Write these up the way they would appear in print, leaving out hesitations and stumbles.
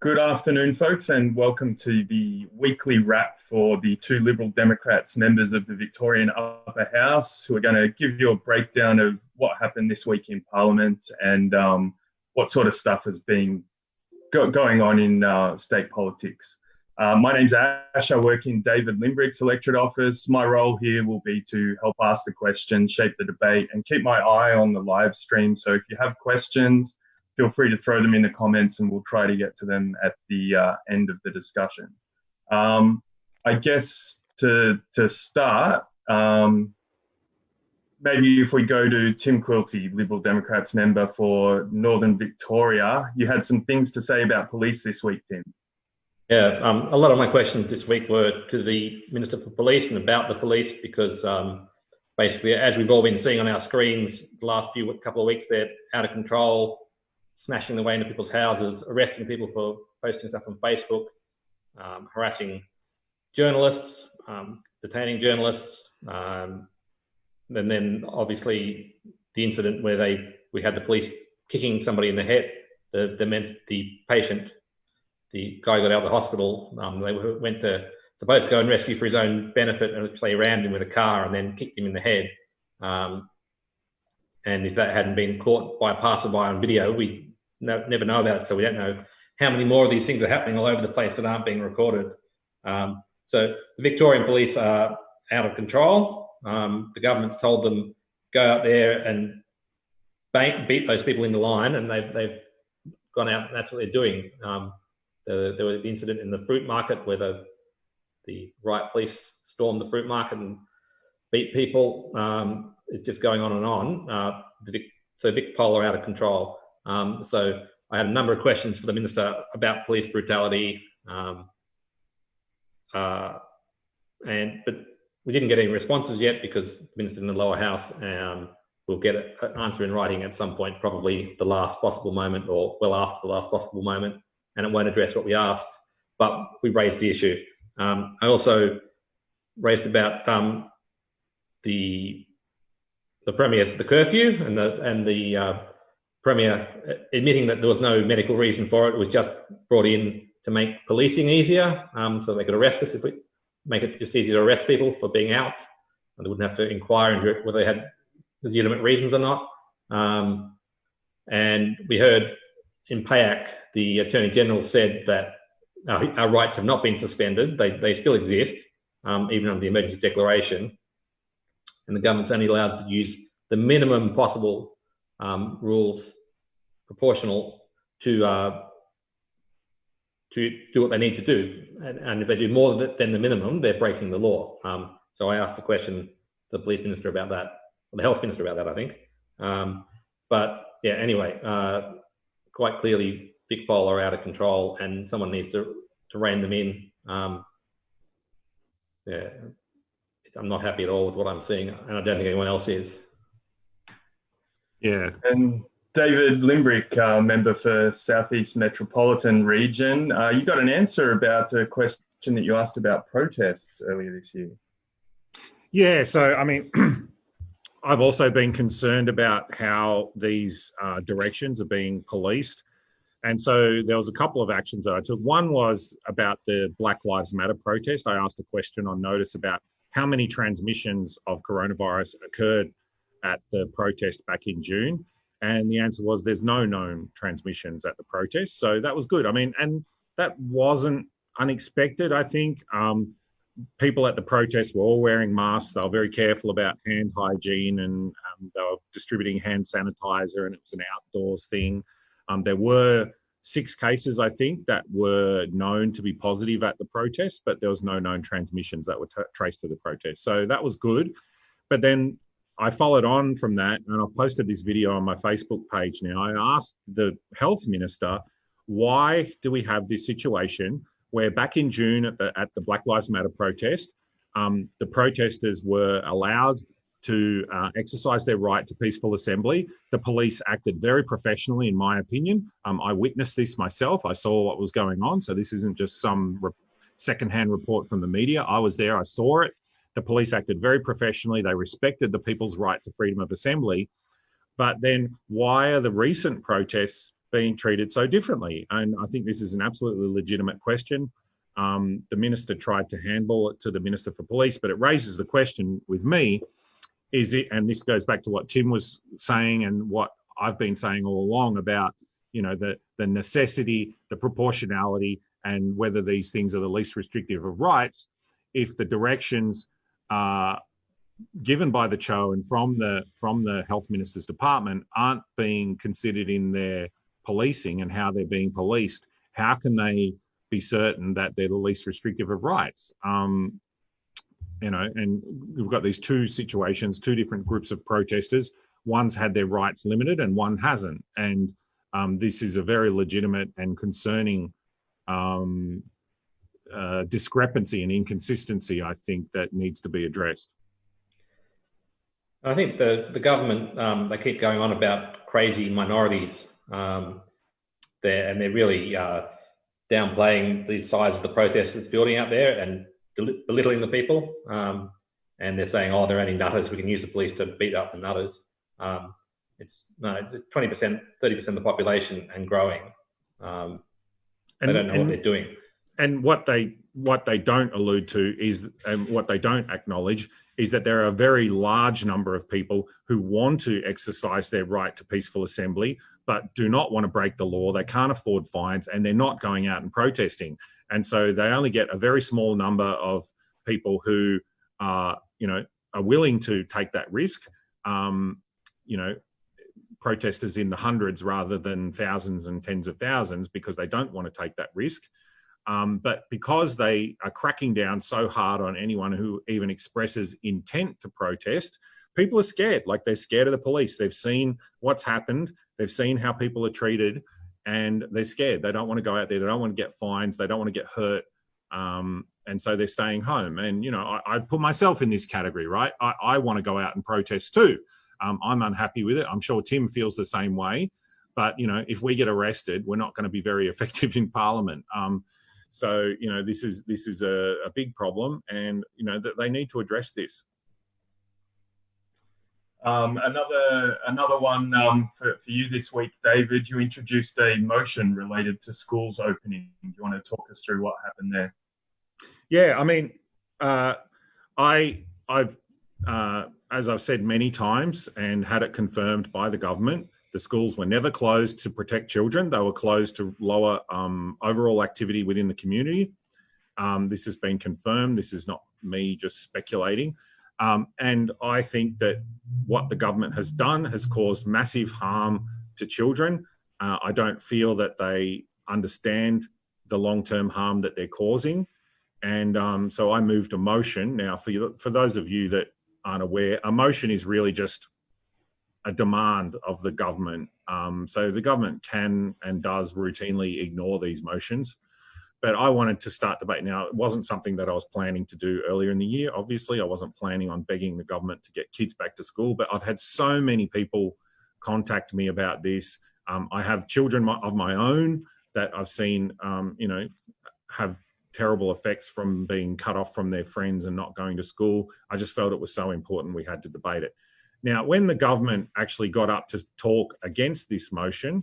Good afternoon, folks, and welcome to the weekly wrap for the two Liberal Democrats, members of the Victorian Upper House, who are going to give you a breakdown of what happened this week in Parliament and what sort of stuff has been going on in state politics. My name's Ash. I work in David Limbrick's electorate office. My role here will be to help ask the questions, shape the debate, and keep my eye on the live stream. So if you have questions, feel free to throw them in the comments and we'll try to get to them at the end of the discussion. I guess to start, maybe if we go to Tim Quilty, Liberal Democrats member for Northern Victoria, you had some things to say about police this week, Tim. Yeah, a lot of my questions this week were to the Minister for Police and about the police because basically, as we've all been seeing on our screens the last couple of weeks, they're out of control, smashing their way into people's houses, arresting people for posting stuff on Facebook, harassing journalists, detaining journalists, and then obviously the incident where we had the police kicking somebody in the head. The patient, the guy got out of the hospital. They supposed to go and rescue for his own benefit, and they rammed him with a car and then kicked him in the head. And if that hadn't been caught by a passerby on video, we never know about it. So we don't know how many more of these things are happening all over the place that aren't being recorded. So the Victorian police are out of control. The government's told them, go out there and beat those people in the line, and they've gone out, and that's what they're doing. There was the incident in the fruit market where the riot police stormed the fruit market and beat people. It's just going on and on. So Vic Pol are out of control. So I had a number of questions for the Minister about police brutality, but we didn't get any responses yet because the Minister in the lower house will get an answer in writing at some point, probably the last possible moment or well after the last possible moment, and it won't address what we asked, but we raised the issue. I also raised about the Premier's the curfew and the Premier admitting that there was no medical reason for it. It was just brought in to make policing easier, so they could arrest us if we make it just easier to arrest people for being out, and they wouldn't have to inquire into whether they had legitimate reasons or not. And we heard in PAYAC, the Attorney General said that our rights have not been suspended. They still exist, even under the emergency declaration. And the government's only allowed to use the minimum possible rules proportional to do what they need to do. And if they do more than the minimum, they're breaking the law. So I asked a question to the Police Minister about that, or the Health Minister about that, I think. But yeah, anyway, quite clearly, Vic Pol are out of control and someone needs to rein them in. Yeah, I'm not happy at all with what I'm seeing, and I don't think anyone else is. Yeah. And David Limbrick, member for Southeast Metropolitan region, you got an answer about a question that you asked about protests earlier this year. Yeah, so I mean, I've also been concerned about how these directions are being policed. And so there was a couple of actions that I took. One was about the Black Lives Matter protest. I asked a question on notice about how many transmissions of coronavirus occurred at the protest back in June. And the answer was there's no known transmissions at the protest. So that was good. I mean, and that wasn't unexpected, I think. People at the protest were all wearing masks. They were very careful about hand hygiene, and they were distributing hand sanitizer, and it was an outdoors thing. There were 6 cases, I think, that were known to be positive at the protest, but there was no known transmissions that were traced to the protest. So that was good. But then I followed on from that, and I've posted this video on my Facebook page now. I asked the Health Minister, why do we have this situation where back in June at the Black Lives Matter protest, the protesters were allowed to exercise their right to peaceful assembly. The police acted very professionally, in my opinion. I witnessed this myself. I saw what was going on. So this isn't just some secondhand report from the media. I was there, I saw it. The police acted very professionally. They respected the people's right to freedom of assembly. But then why are the recent protests being treated so differently? And I think this is an absolutely legitimate question. The minister tried to handball it to the Minister for Police, but it raises the question with me, is it, and this goes back to what Tim was saying and what I've been saying all along about, the necessity, the proportionality, and whether these things are the least restrictive of rights. If the directions are given by the CHO and from the Health Minister's department aren't being considered in their policing and how they're being policed, how can they be certain that they're the least restrictive of rights? And we've got these two situations, two different groups of protesters. One's had their rights limited and one hasn't. And this is a very legitimate and concerning discrepancy and inconsistency, I think, that needs to be addressed. I think the government, they keep going on about crazy minorities there, and they're really downplaying the size of the protest that's building out there and belittling the people. And they're saying, oh, they're only nutters, we can use the police to beat up the nutters. It's 20%, 30% of the population and growing. They don't know what they're doing. And what they don't allude to is, and what they don't acknowledge, is that there are a very large number of people who want to exercise their right to peaceful assembly, but do not want to break the law. They can't afford fines, and they're not going out and protesting. And so they only get a very small number of people who are willing to take that risk. Protesters in the hundreds rather than thousands and tens of thousands, because they don't want to take that risk. But because they are cracking down so hard on anyone who even expresses intent to protest, people are scared. Like, they're scared of the police. They've seen what's happened. They've seen how people are treated, and they're scared. They don't want to go out there. They don't want to get fines. They don't want to get hurt. And so they're staying home. And, I put myself in this category, right? I want to go out and protest too. I'm unhappy with it. I'm sure Tim feels the same way. But, if we get arrested, we're not going to be very effective in Parliament. So, this is a big problem, and, that they need to address this. Another one for you this week, David. You introduced a motion related to schools opening. Do you want to talk us through what happened there? Yeah, I mean, I've as I've said many times and had it confirmed by the government, the schools were never closed to protect children. They were closed to lower overall activity within the community. This has been confirmed. This is not me just speculating. And I think that what the government has done has caused massive harm to children. I don't feel that they understand the long-term harm that they're causing. And so I moved a motion. Now, for those of you that aren't aware, a motion is really just a demand of the government. So the government can and does routinely ignore these motions. But I wanted to start debate. Now, it wasn't something that I was planning to do earlier in the year. Obviously, I wasn't planning on begging the government to get kids back to school, but I've had so many people contact me about this. I have children of my own that I've seen, have terrible effects from being cut off from their friends and not going to school. I just felt it was so important we had to debate it. Now, when the government actually got up to talk against this motion,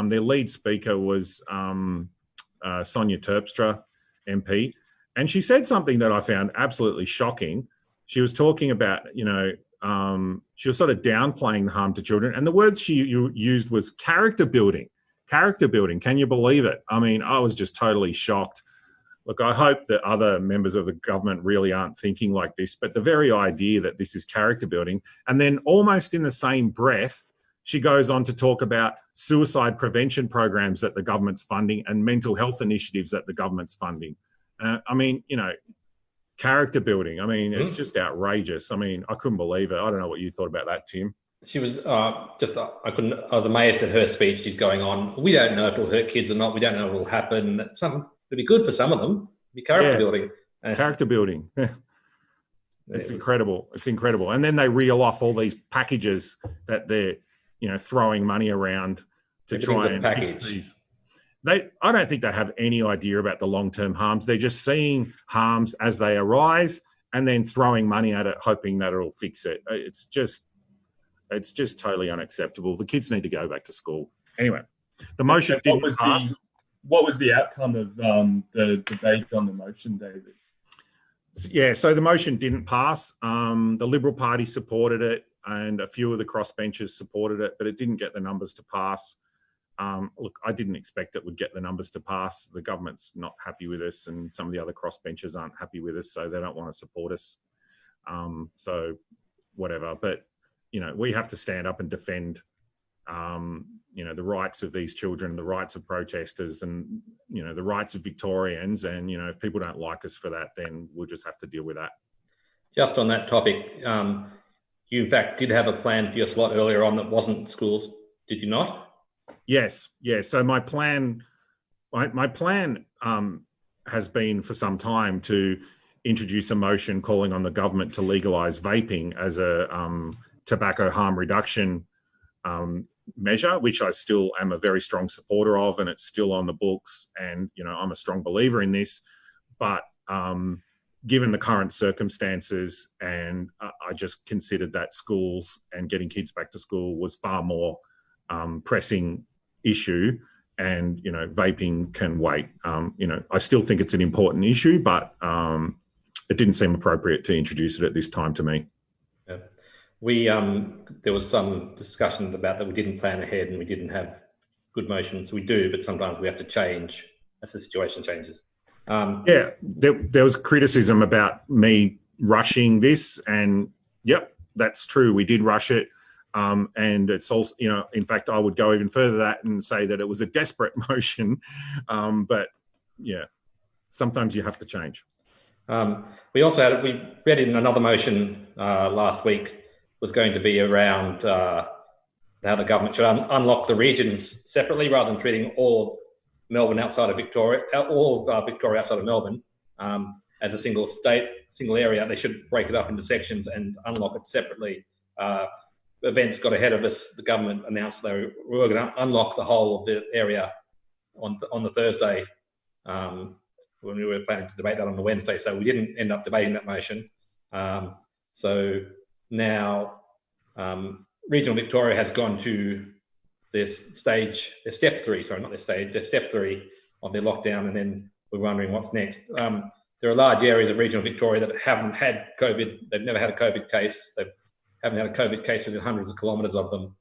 their lead speaker was Sonia Terpstra, MP, and she said something that I found absolutely shocking. She was talking about, she was sort of downplaying the harm to children, and the words she used was character building. Character building, can you believe it? I mean, I was just totally shocked. Look, I hope that other members of the government really aren't thinking like this, but the very idea that this is character building, and then almost in the same breath, she goes on to talk about suicide prevention programs that the government's funding and mental health initiatives that the government's funding. I mean, character building. I mean, it's just outrageous. I mean, I couldn't believe it. I don't know what you thought about that, Tim. She was I was amazed at her speech. She's going on, we don't know if it'll hurt kids or not. We don't know what will happen. It'll be good for some of them. It'll be character building. Character building. It's incredible. It's incredible. And then they reel off all these packages that they're, throwing money around to try and package these. I don't think they have any idea about the long-term harms. They're just seeing harms as they arise and then throwing money at it, hoping that it'll fix it. It's just totally unacceptable. The kids need to go back to school. Anyway, The motion What didn't pass. what was the outcome of the debate on the motion, David? Yeah, so the motion didn't pass. The Liberal Party supported it and a few of the crossbenchers supported it, but it didn't get the numbers to pass. Look, I didn't expect it would get the numbers to pass. The government's not happy with us and some of the other crossbenchers aren't happy with us, so they don't want to support us. So whatever, but, you know, we have to stand up and defend, you know, the rights of these children, the rights of protesters and, you know, the rights of Victorians. And, you know, if people don't like us for that, then we'll just have to deal with that. Just on that topic, you in fact did have a plan for your slot earlier on that wasn't schools, did you not? Yes. So my plan has been for some time to introduce a motion calling on the government to legalise vaping as a tobacco harm reduction measure, which I still am a very strong supporter of, and it's still on the books. And, you know, I'm a strong believer in this, but given the current circumstances, and I just considered that schools and getting kids back to school was far more pressing issue. And, you know, vaping can wait. You know, I still think it's an important issue, but it didn't seem appropriate to introduce it at this time to me. Yeah. We there was some discussion about that we didn't plan ahead and we didn't have good motions. We do, but sometimes we have to change as the situation changes. Yeah, there was criticism about me rushing this, and yep, that's true. We did rush it. And it's also, you know, in fact, I would go even further that and say that it was a desperate motion. But yeah, sometimes you have to change. We also we read in another motion last week was going to be around how the government should unlock the regions separately rather than treating all of Melbourne outside of Victoria, all of Victoria outside of Melbourne as a single state, single area. They should break it up into sections and unlock it separately. Events got ahead of us. The government announced they were going to unlock the whole of the area on the Thursday when we were planning to debate that on the Wednesday. So we didn't end up debating that motion. So now regional Victoria has gone to their step three of their lockdown, and then we're wondering what's next. There are large areas of regional Victoria that haven't had COVID. They've never had a COVID case. They haven't had a COVID case within hundreds of kilometres of them.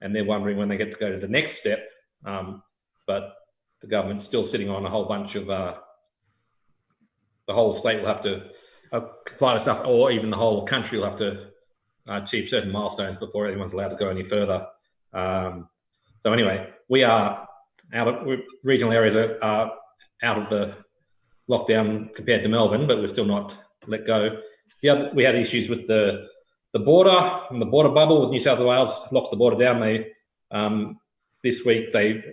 And they're wondering when they get to go to the next step. But the government's still sitting on a whole bunch of, the whole state will have to comply to stuff, or even the whole country will have to achieve certain milestones before anyone's allowed to go any further. So anyway, we are regional areas are out of the lockdown compared to Melbourne, but we're still not let go. We had issues with the border and the border bubble with New South Wales locked the border down. They this week they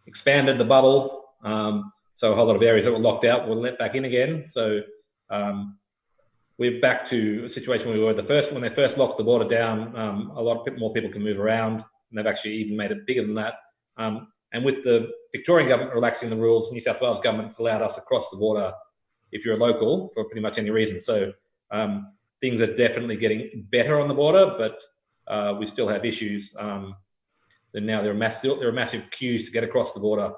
expanded the bubble, so a whole lot of areas that were locked out were let back in again. So we're back to a situation where we were when they first locked the border down. A lot more people can move around, and they've actually even made it bigger than that. And with the Victorian government relaxing the rules, New South Wales government's allowed us across the border if you're a local for pretty much any reason. So things are definitely getting better on the border, but we still have issues. Then now there are massive queues to get across the border.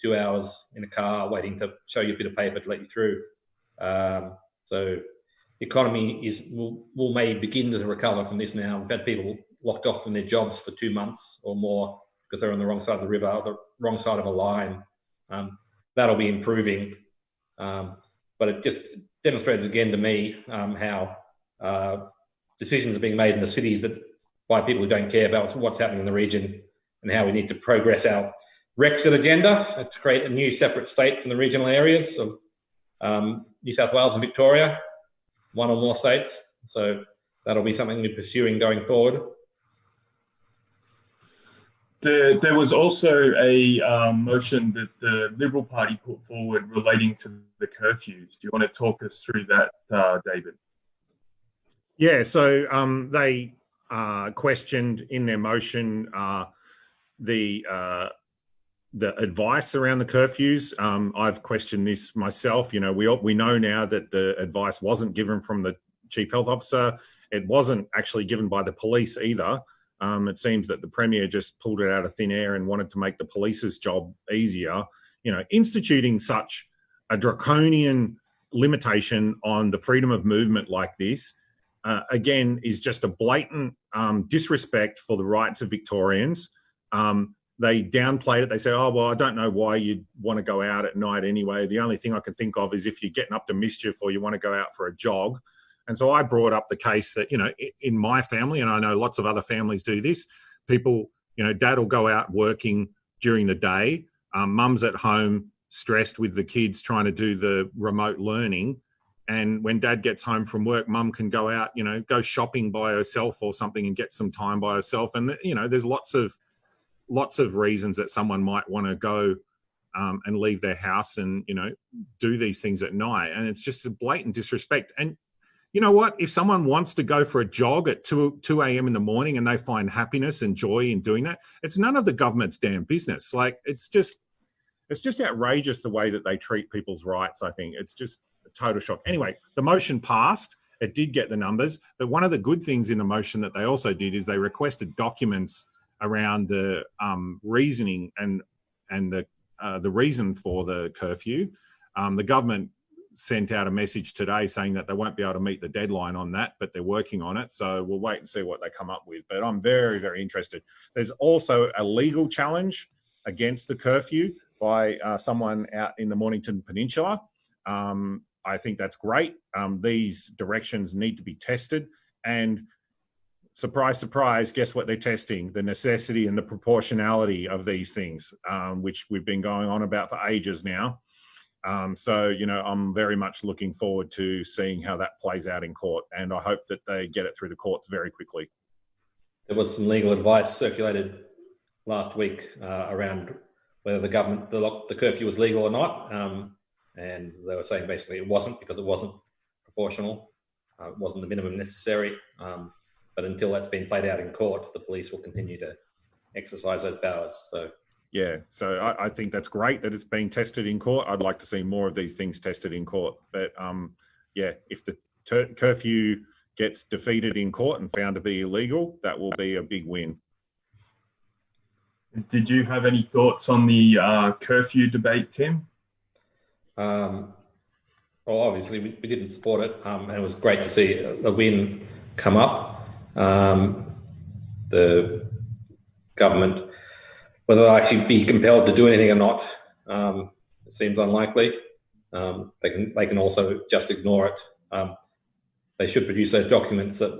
2 hours in a car waiting to show you a bit of paper to let you through. So the economy will may begin to recover from this now. We've had people locked off from their jobs for 2 months or more because they're on the wrong side of the river, or the wrong side of a line. That'll be improving. But it just demonstrated again to me how decisions are being made in the cities by people who don't care about what's happening in the region, and how we need to progress our Brexit agenda to create a new separate state from the regional areas of New South Wales and Victoria, one or more states. So that'll be something we're pursuing going forward. There was also a motion that the Liberal Party put forward relating to the curfews. Do you want to talk us through that, David? Yeah, so they questioned in their motion the advice around the curfews. I've questioned this myself. You know, we know now that the advice wasn't given from the Chief Health Officer. It wasn't actually given by the police either. It seems that the Premier just pulled it out of thin air and wanted to make the police's job easier. You know, instituting such a draconian limitation on the freedom of movement like this, again, is just a blatant disrespect for the rights of Victorians. They downplayed it. They said, oh, well, I don't know why you'd want to go out at night anyway. The only thing I can think of is if you're getting up to mischief or you want to go out for a jog. And so I brought up the case that, you know, in my family, and I know lots of other families do this, people, you know, dad will go out working during the day. Mum's at home stressed with the kids trying to do the remote learning. And when dad gets home from work, mum can go out, you know, go shopping by herself or something and get some time by herself. And, you know, there's lots of reasons that someone might want to go and leave their house and, you know, do these things at night. And it's just a blatant disrespect. And you know what? If someone wants to go for a jog at 2 a.m. in the morning and they find happiness and joy in doing that, it's none of the government's damn business. Like, it's just outrageous the way that they treat people's rights, I think. It's just a total shock. Anyway, the motion passed. It did get the numbers. But one of the good things in the motion that they also did is they requested documents around the reasoning and the reason for the curfew. The government sent out a message today saying that they won't be able to meet the deadline on that, but they're working on it. So we'll wait and see what they come up with. But I'm very, very interested. There's also a legal challenge against the curfew by someone out in the Mornington Peninsula. I think that's great. These directions need to be tested. And surprise, surprise, guess what they're testing? The necessity and the proportionality of these things, which we've been going on about for ages now. So, you know, I'm very much looking forward to seeing how that plays out in court, and I hope that they get it through the courts very quickly. There was some legal advice circulated last week around whether the curfew was legal or not, and they were saying basically it wasn't, because it wasn't proportional, it wasn't the minimum necessary, but until that's been played out in court, the police will continue to exercise those powers. So. Yeah, so I think that's great that it's being tested in court. I'd like to see more of these things tested in court. But yeah, if the curfew gets defeated in court and found to be illegal, that will be a big win. Did you have any thoughts on the curfew debate, Tim? Well, obviously we didn't support it, and it was great to see a win come up. The government, whether they'll actually be compelled to do anything or not, it seems unlikely. They can also just ignore it. They should produce those documents that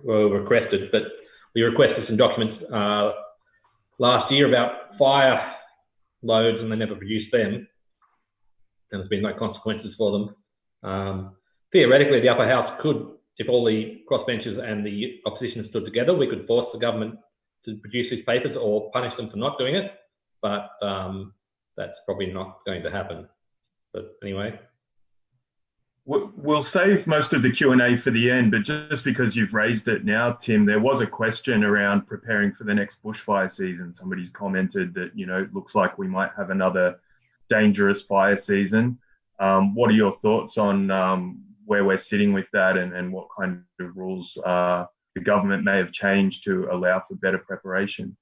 were requested, but we requested some documents last year about fire loads, and they never produced them, and there's been no consequences for them. Theoretically, the upper house could, if all the crossbenchers and the opposition stood together, we could force the government to produce these papers or punish them for not doing it, but that's probably not going to happen. But anyway. We'll save most of the Q&A for the end, but just because you've raised it now, Tim, there was a question around preparing for the next bushfire season. Somebody's commented that, you know, it looks like we might have another dangerous fire season. What are your thoughts on where we're sitting with that, and what kind of rules the government may have changed to allow for better preparation?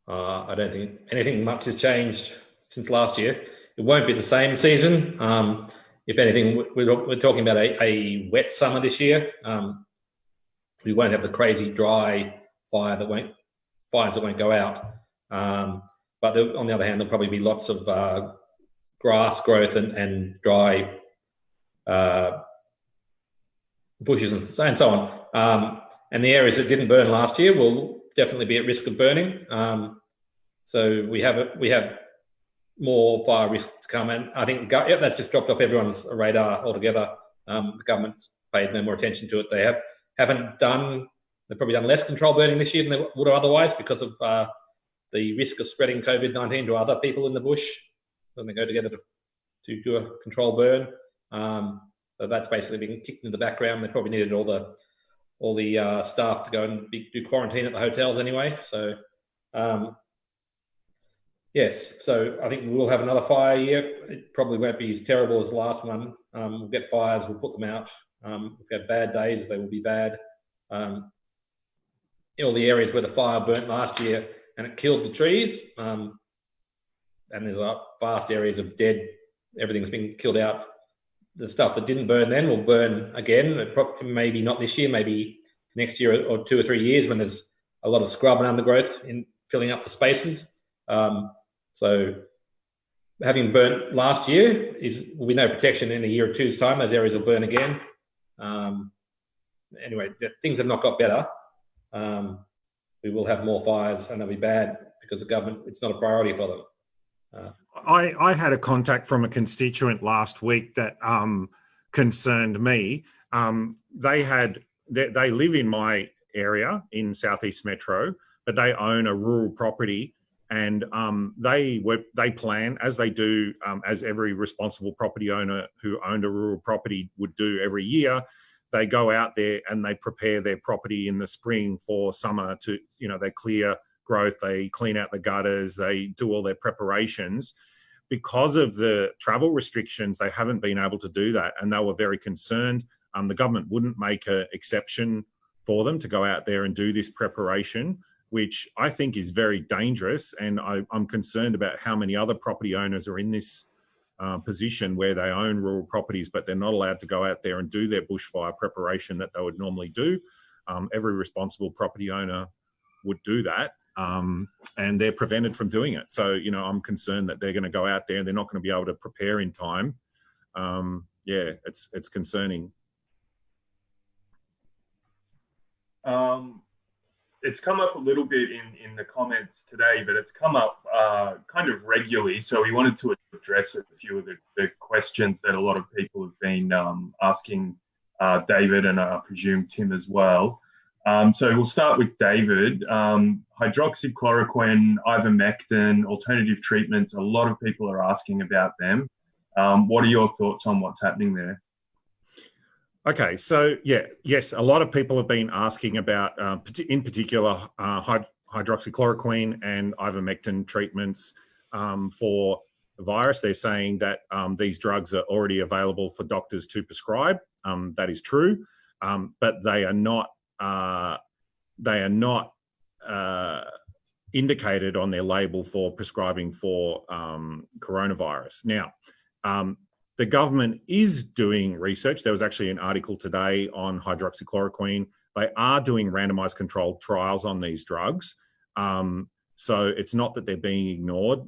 I don't think anything much has changed since last year. It won't be the same season. If anything, we're talking about a wet summer this year. We won't have the crazy dry fires that won't go out. But on the other hand, there'll probably be lots of grass growth and dry bushes and so on. And the areas that didn't burn last year will definitely be at risk of burning. So we have more fire risk to come, and I think that's just dropped off everyone's radar altogether. The government's paid no more attention to it. They've probably done less control burning this year than they would have otherwise, because of the risk of spreading COVID-19 to other people in the bush when they go together to do a control burn. So that's basically been kicked into the background. They probably needed all the staff to go and do quarantine at the hotels anyway. So yes, so I think we'll have another fire year. It probably won't be as terrible as the last one. We'll get fires, we'll put them out. If we have bad days, they will be bad. all the areas where the fire burnt last year and it killed the trees. And there's vast areas of dead, everything's been killed out. The stuff that didn't burn then will burn again. Maybe not this year, maybe next year or 2 or 3 years when there's a lot of scrub and undergrowth in filling up the spaces. So having burnt last year will be no protection in a year or two's time. Those areas will burn again. Anyway, things have not got better. We will have more fires and they'll be bad because the government, it's not a priority for them. I had a contact from a constituent last week that concerned me. They live in my area in Southeast Metro, but they own a rural property, and they plan, as they do, as every responsible property owner who owned a rural property would do every year. They go out there and they prepare their property in the spring for summer to, they clear growth, they clean out the gutters, they do all their preparations. Because of the travel restrictions, they haven't been able to do that, and they were very concerned. The government wouldn't make an exception for them to go out there and do this preparation, which I think is very dangerous. And I'm concerned about how many other property owners are in this position where they own rural properties, but they're not allowed to go out there and do their bushfire preparation that they would normally do. Every responsible property owner would do that. And they're prevented from doing it. So, I'm concerned that they're going to go out there and they're not going to be able to prepare in time. It's concerning. It's come up a little bit in the comments today, but it's come up kind of regularly. So we wanted to address a few of the questions that a lot of people have been asking David, and I presume Tim as well. So we'll start with David. Hydroxychloroquine, ivermectin, alternative treatments, a lot of people are asking about them. What are your thoughts on what's happening there? Okay, so yes, a lot of people have been asking about, in particular, hydroxychloroquine and ivermectin treatments for the virus. They're saying that these drugs are already available for doctors to prescribe. That is true, but they are not indicated on their label for prescribing for coronavirus. Now, the government is doing research. There was actually an article today on hydroxychloroquine. They are doing randomized controlled trials on these drugs. So it's not that they're being ignored.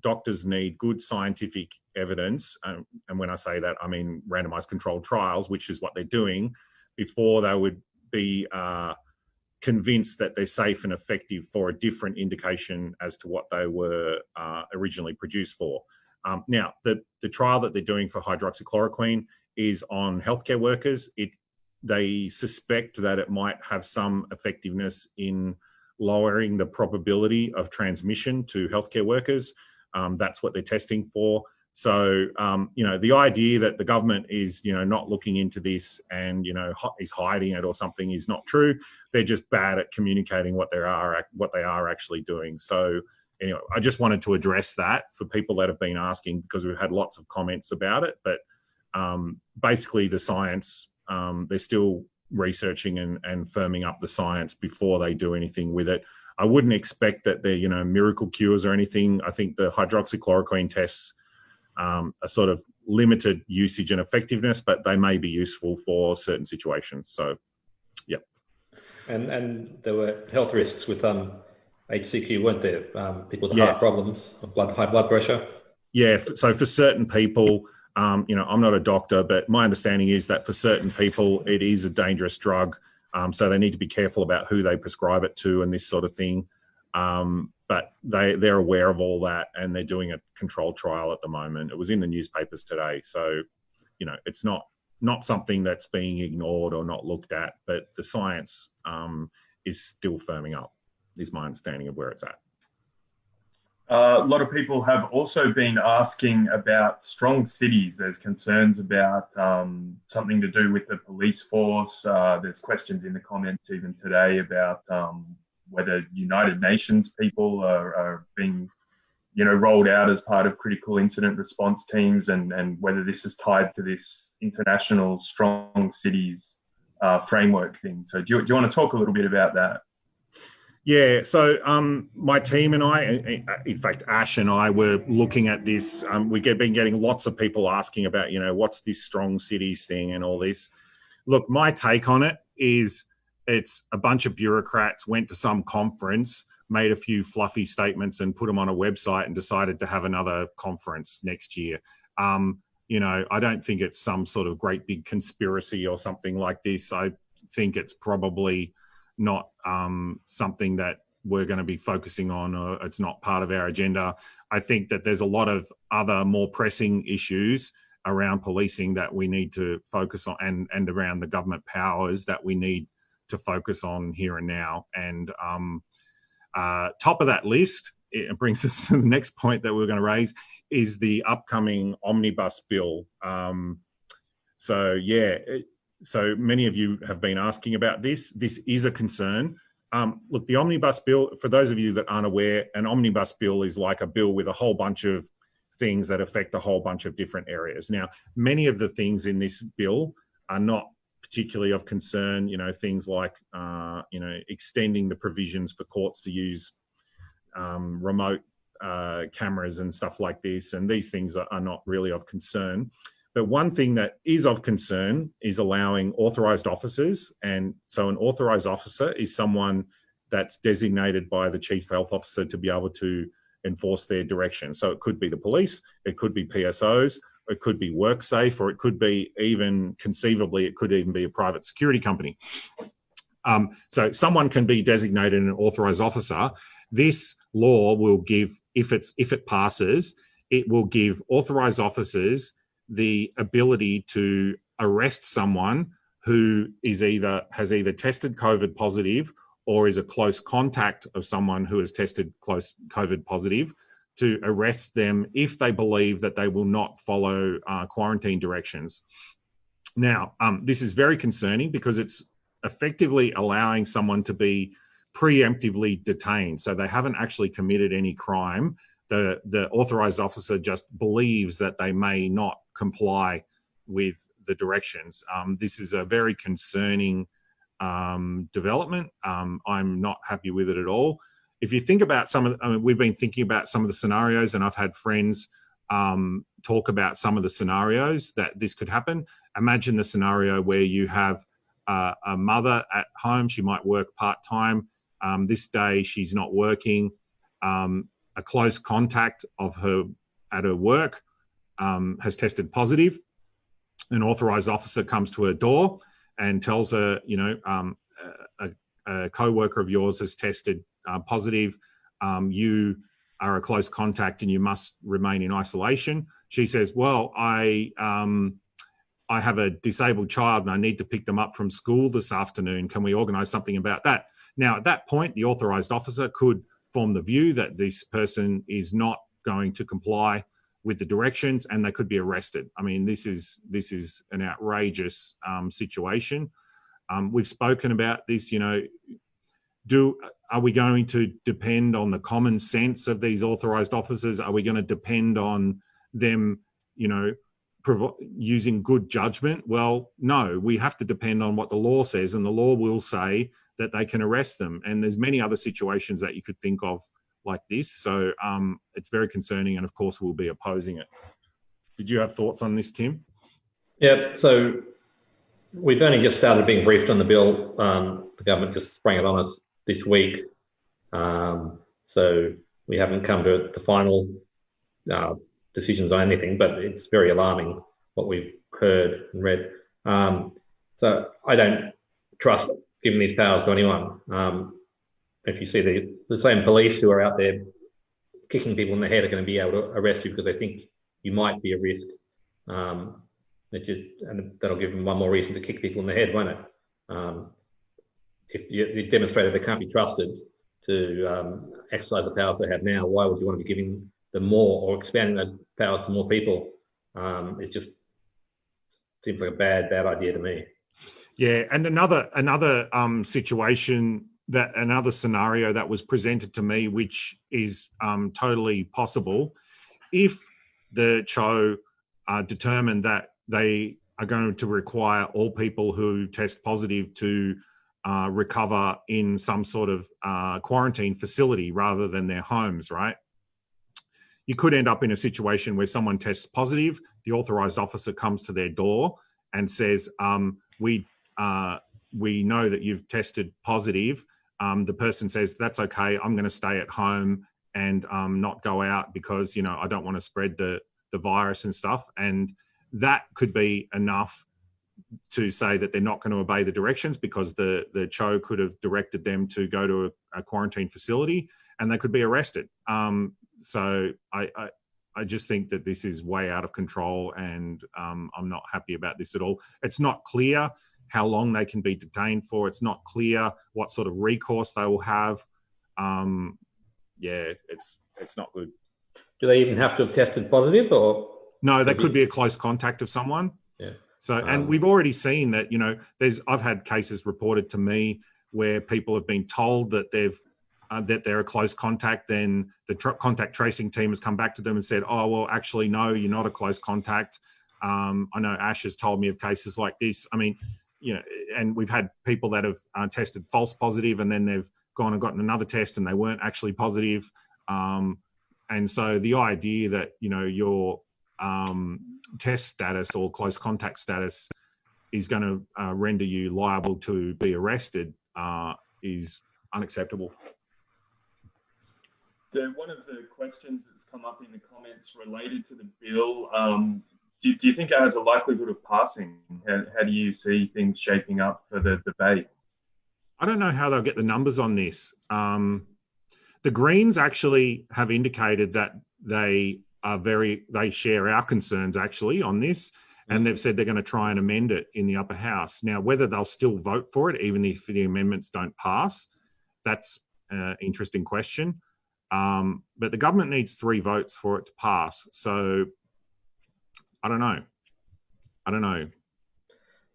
Doctors need good scientific evidence. And when I say that, I mean randomized controlled trials, which is what they're doing, before they would be convinced that they're safe and effective for a different indication as to what they were originally produced for. Now, the trial that they're doing for hydroxychloroquine is on healthcare workers. They suspect that it might have some effectiveness in lowering the probability of transmission to healthcare workers. That's what they're testing for. So, the idea that the government is, not looking into this and, is hiding it or something is not true. They're just bad at communicating what they are actually doing. So, anyway, I just wanted to address that for people that have been asking, because we've had lots of comments about it. But basically, the science, they're still researching and firming up the science before they do anything with it. I wouldn't expect that they're, miracle cures or anything. I think the hydroxychloroquine tests are sort of limited usage and effectiveness, but they may be useful for certain situations. So, yeah. And there were health risks with HCQ, weren't there? People with Yes. heart problems, high blood pressure. Yeah. So for certain people, I'm not a doctor, but my understanding is that for certain people, it is a dangerous drug. So they need to be careful about who they prescribe it to and this sort of thing. But they're aware of all that, and they're doing a controlled trial at the moment. It was in the newspapers today. So, it's not something that's being ignored or not looked at, but the science is still firming up, is my understanding of where it's at. A lot of people have also been asking about strong cities. There's concerns about something to do with the police force. There's questions in the comments even today about whether United Nations people are being, rolled out as part of critical incident response teams, and whether this is tied to this international strong cities framework thing. So do you want to talk a little bit about that? Yeah, so my team and I, in fact, Ash and I were looking at this. We've been getting lots of people asking about, what's this strong cities thing and all this. Look, my take on it is it's a bunch of bureaucrats went to some conference, made a few fluffy statements and put them on a website and decided to have another conference next year. I don't think it's some sort of great big conspiracy or something like this. I think it's probably not something that we're going to be focusing on, or it's not part of our agenda. I think that there's a lot of other more pressing issues around policing that we need to focus on, and around the government powers that we need to focus on here and now. And top of that list, it brings us to the next point that we're going to raise, is the upcoming Omnibus Bill. So many of you have been asking about this. This is a concern. Look, the Omnibus Bill, for those of you that aren't aware, an Omnibus Bill is like a bill with a whole bunch of things that affect a whole bunch of different areas. Now, many of the things in this bill are not particularly of concern, things like, extending the provisions for courts to use remote cameras and stuff like this. And these things are not really of concern. But one thing that is of concern is allowing authorised officers. And so an authorised officer is someone that's designated by the Chief Health Officer to be able to enforce their direction. So it could be the police, it could be PSOs, it could be WorkSafe, or it could be even, conceivably, it could even be a private security company. So someone can be designated an authorised officer. This law will give, if it passes, it will give authorised officers the ability to arrest someone who has either tested COVID positive or is a close contact of someone who has tested close COVID positive, to arrest them if they believe that they will not follow quarantine directions. Now, this is very concerning because it's effectively allowing someone to be preemptively detained. So they haven't actually committed any crime. The authorised officer just believes that they may not comply with the directions. This is a very concerning development. I'm not happy with it at all. If you think about we've been thinking about some of the scenarios, and I've had friends talk about some of the scenarios that this could happen. Imagine the scenario where you have a mother at home. She might work part-time. This day she's not working. A close contact of her at her work has tested positive. An authorised officer comes to her door and tells her, a co-worker of yours has tested positive. You are a close contact and you must remain in isolation. She says, well, I have a disabled child and I need to pick them up from school this afternoon. Can we organise something about that? Now, at that point, the authorised officer could form the view that this person is not going to comply with the directions, and they could be arrested. I mean, this is an outrageous situation. We've spoken about this. Are we going to depend on the common sense of these authorised officers? Are we going to depend on them, using good judgment? Well, no. We have to depend on what the law says, and the law will say that they can arrest them. And there's many other situations that you could think of like this. So it's very concerning, and of course we'll be opposing it. Did you have thoughts on this, Tim? Yeah, so we've only just started being briefed on the bill. The government just sprang it on us this week. So we haven't come to the final decisions on anything, but it's very alarming what we've heard and read. So I don't trust giving these powers to anyone. If you see the same police who are out there kicking people in the head are going to be able to arrest you because they think you might be a risk. And that'll give them one more reason to kick people in the head, won't it? If you demonstrated they can't be trusted to exercise the powers they have now, why would you want to be giving them more or expanding those powers to more people? It just seems like a bad idea to me. Yeah, and another situation, another scenario that was presented to me, which is totally possible, if the CHO determined that they are going to require all people who test positive to recover in some sort of quarantine facility rather than their homes, right? You could end up in a situation where someone tests positive, the authorised officer comes to their door and says, we know that you've tested positive. The person says, that's okay, I'm going to stay at home and not go out because, you know, I don't want to spread the virus and stuff. And that could be enough to say that they're not going to obey the directions because the CHO could have directed them to go to a quarantine facility and they could be arrested. So I just think that this is way out of control and I'm not happy about this at all. It's not clear how long they can be detained for. It's not clear what sort of recourse they will have. Yeah, it's not good. Do they even have to have tested positive, or? No, that could be a close contact of someone. Yeah. So, and we've already seen that, you know, I've had cases reported to me where people have been told that that they're a close contact, then the contact tracing team has come back to them and said, oh, well, actually, no, you're not a close contact. I know Ash has told me of cases like this. I mean, you know, and we've had people that have tested false positive and then they've gone and gotten another test and they weren't actually positive. And so the idea that, you know, your test status or close contact status is going to render you liable to be arrested is unacceptable. One of the questions that's come up in the comments related to the bill, do you think it has a likelihood of passing? How do you see things shaping up for the debate? I don't know how they'll get the numbers on this. The Greens actually have indicated that they share our concerns actually on this, and they've said they're going to try and amend it in the upper house. Now, whether they'll still vote for it, even if the amendments don't pass, that's an interesting question. But the government needs 3 votes for it to pass. So I don't know.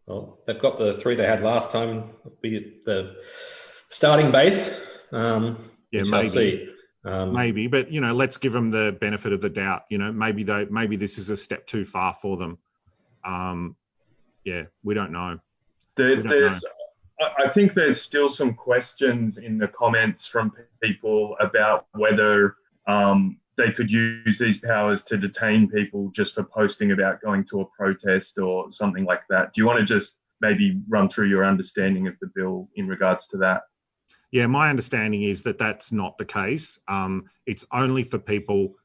Well, they've got the 3 they had last time, be the starting base. Yeah, maybe, but you know, let's give them the benefit of the doubt. You know, maybe this is a step too far for them. Yeah, we don't know. I think there's still some questions in the comments from people about whether they could use these powers to detain people just for posting about going to a protest or something like that. Do you want to just maybe run through your understanding of the bill in regards to that? Yeah, my understanding is that that's not the case. It's only for people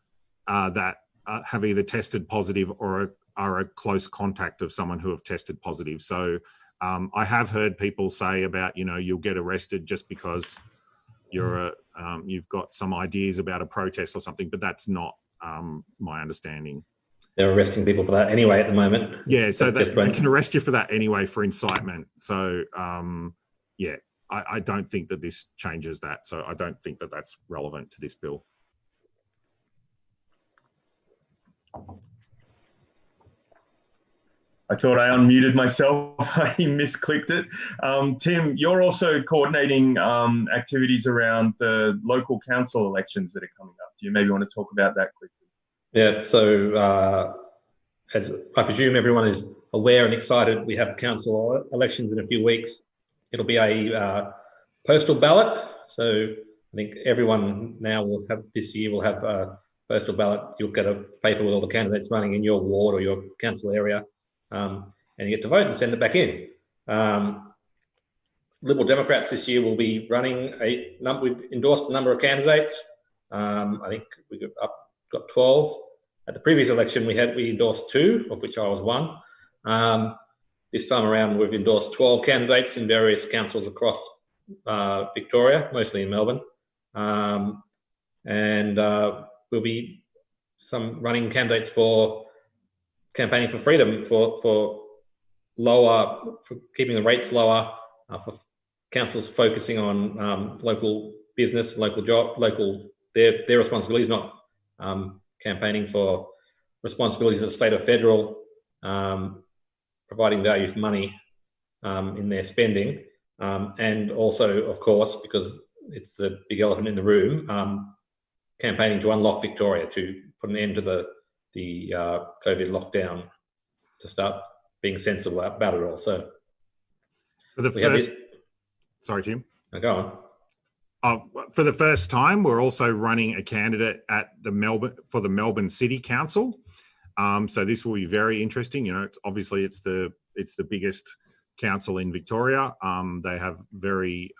that have either tested positive or are a close contact of someone who have tested positive. So I have heard people say about, you know, you'll get arrested just because you've got some ideas about a protest or something, but that's not my understanding. They're arresting people for that anyway at the moment. Yeah, so they can arrest you for that anyway for incitement. So yeah. I don't think that this changes that. So I don't think that that's relevant to this bill. I thought I unmuted myself. I misclicked it. Tim, you're also coordinating activities around the local council elections that are coming up. Do you maybe want to talk about that quickly? Yeah, so as I presume everyone is aware and excited, we have council elections in a few weeks. It'll be a postal ballot. So I think everyone now will have this year will have a postal ballot. You'll get a paper with all the candidates running in your ward or your council area, and you get to vote and send it back in. Liberal Democrats this year will be running we've endorsed a number of candidates. I think we got 12. At the previous election, we endorsed 2, of which I was one. This time around, we've endorsed 12 candidates in various councils across Victoria, mostly in Melbourne. And we'll be some running candidates for campaigning for freedom, for keeping the rates lower, for councils focusing on local business, local job, their responsibilities, not campaigning for responsibilities at the state or federal, providing value for money in their spending, and also, of course, because it's the big elephant in the room, campaigning to unlock Victoria, to put an end to the COVID lockdown, to start being sensible about it all. So Sorry, Tim. Go on. For the first time, we're also running a candidate at the Melbourne City Council. So this will be very interesting. You know, it's the biggest council in Victoria. They have very,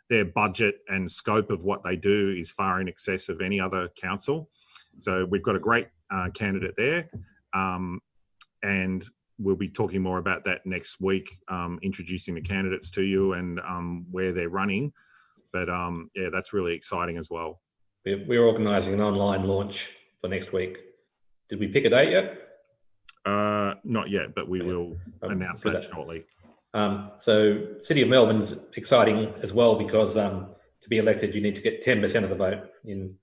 their budget and scope of what they do is far in excess of any other council. So we've got a great candidate there, and we'll be talking more about that next week, introducing the candidates to you and where they're running. But yeah, that's really exciting as well. We're organising an online launch for next week. Did we pick a date yet? Not yet, but we will announce that shortly. So City of Melbourne's exciting as well because to be elected, you need to get 10% of the vote. In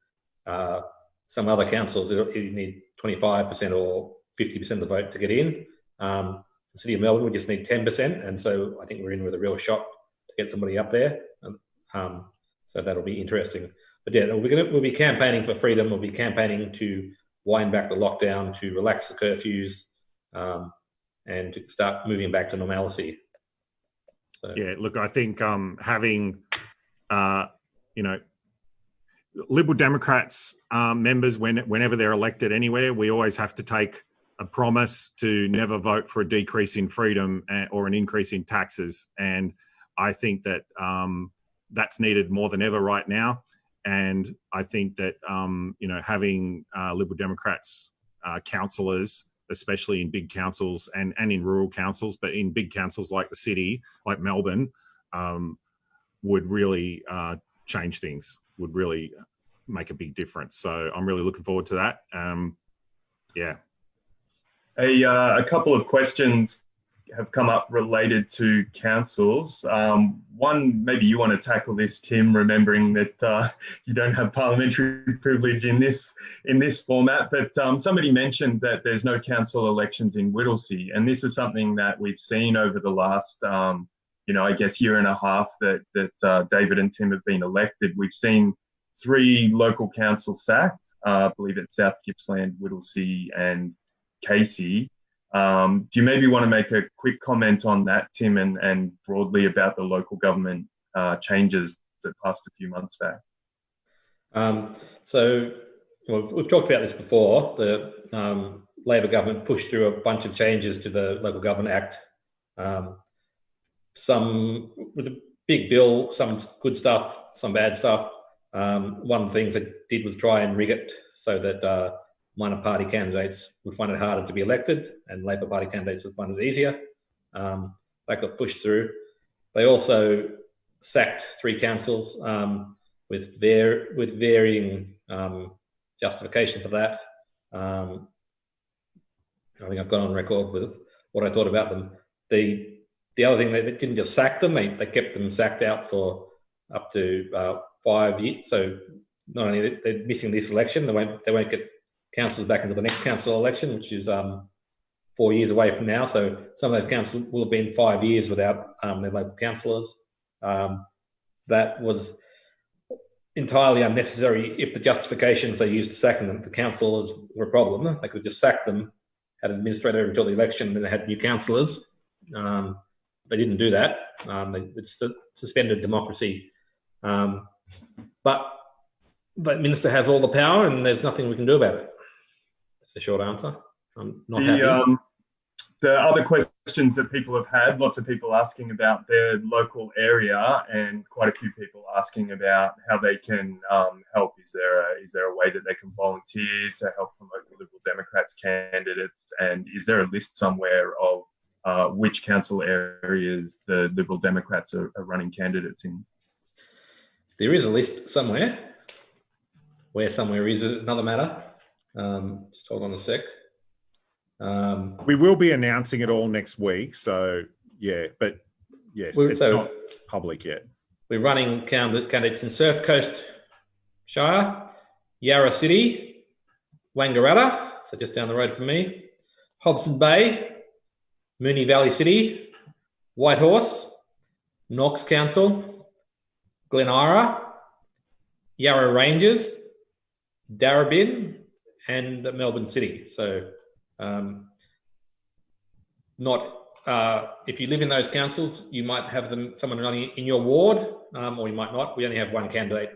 some other councils, you need 25% or 50% of the vote to get in. The City of Melbourne, we just need 10%. And so I think we're in with a real shot to get somebody up there. So that'll be interesting. But yeah, we'll be campaigning for freedom. We'll be campaigning to wind back the lockdown, to relax the curfews, and to start moving back to normality. So. Yeah, look, I think having, Liberal Democrats members, whenever they're elected anywhere, we always have to take a promise to never vote for a decrease in freedom or an increase in taxes. And I think that that's needed more than ever right now. And I think that, having Liberal Democrats councillors, especially in big councils and in rural councils, but in big councils like the city, like Melbourne, would really change things, would really make a big difference. So I'm really looking forward to that. Yeah. A couple of questions have come up related to councils. One, maybe you want to tackle this, Tim, remembering that you don't have parliamentary privilege in this format, but somebody mentioned that there's no council elections in Whittlesea, and this is something that we've seen over the last, I guess, year and a half that David and Tim have been elected. We've seen 3 local councils sacked. I believe it's South Gippsland, Whittlesea, and Casey. Do you maybe want to make a quick comment on that, Tim, and broadly about the local government changes that passed a few months back? We've talked about this before. The Labor government pushed through a bunch of changes to the Local Government Act. Some with a big bill, some good stuff, some bad stuff. One of the things it did was try and rig it so that minor party candidates would find it harder to be elected and Labor Party candidates would find it easier. That got pushed through. They also sacked 3 councils with varying justification for that. I think I've gone on record with what I thought about them. The other thing, they didn't just sack them, they kept them sacked out for up to 5 years. So not only they're missing this election, they won't get councils back into the next council election, which is 4 years away from now. So some of those councils will have been 5 years without their local councillors. That was entirely unnecessary. If the justifications they used to sacking them, the councillors were a problem, they could just sack them, had an administrator until the election, and then they had new councillors. They didn't do that. They suspended democracy. But the minister has all the power and there's nothing we can do about it. That's the short answer. I'm not happy. The other questions that people have had, lots of people asking about their local area and quite a few people asking about how they can help. Is there a way that they can volunteer to help promote the Liberal Democrats candidates? And is there a list somewhere of which council areas the Liberal Democrats are running candidates in? There is a list somewhere. Where somewhere is another matter. Just hold on a sec. We will be announcing it all next week. So, yeah, but yes, it's not public yet. We're running candidates in Surf Coast Shire, Yarra City, Wangaratta, so just down the road from me, Hobson Bay, Moonee Valley City, Whitehorse, Knox Council, Glen Ira, Yarra Ranges, Darabin, and Melbourne City. So not if you live in those councils, you might have someone running in your ward, or you might not. We only have one candidate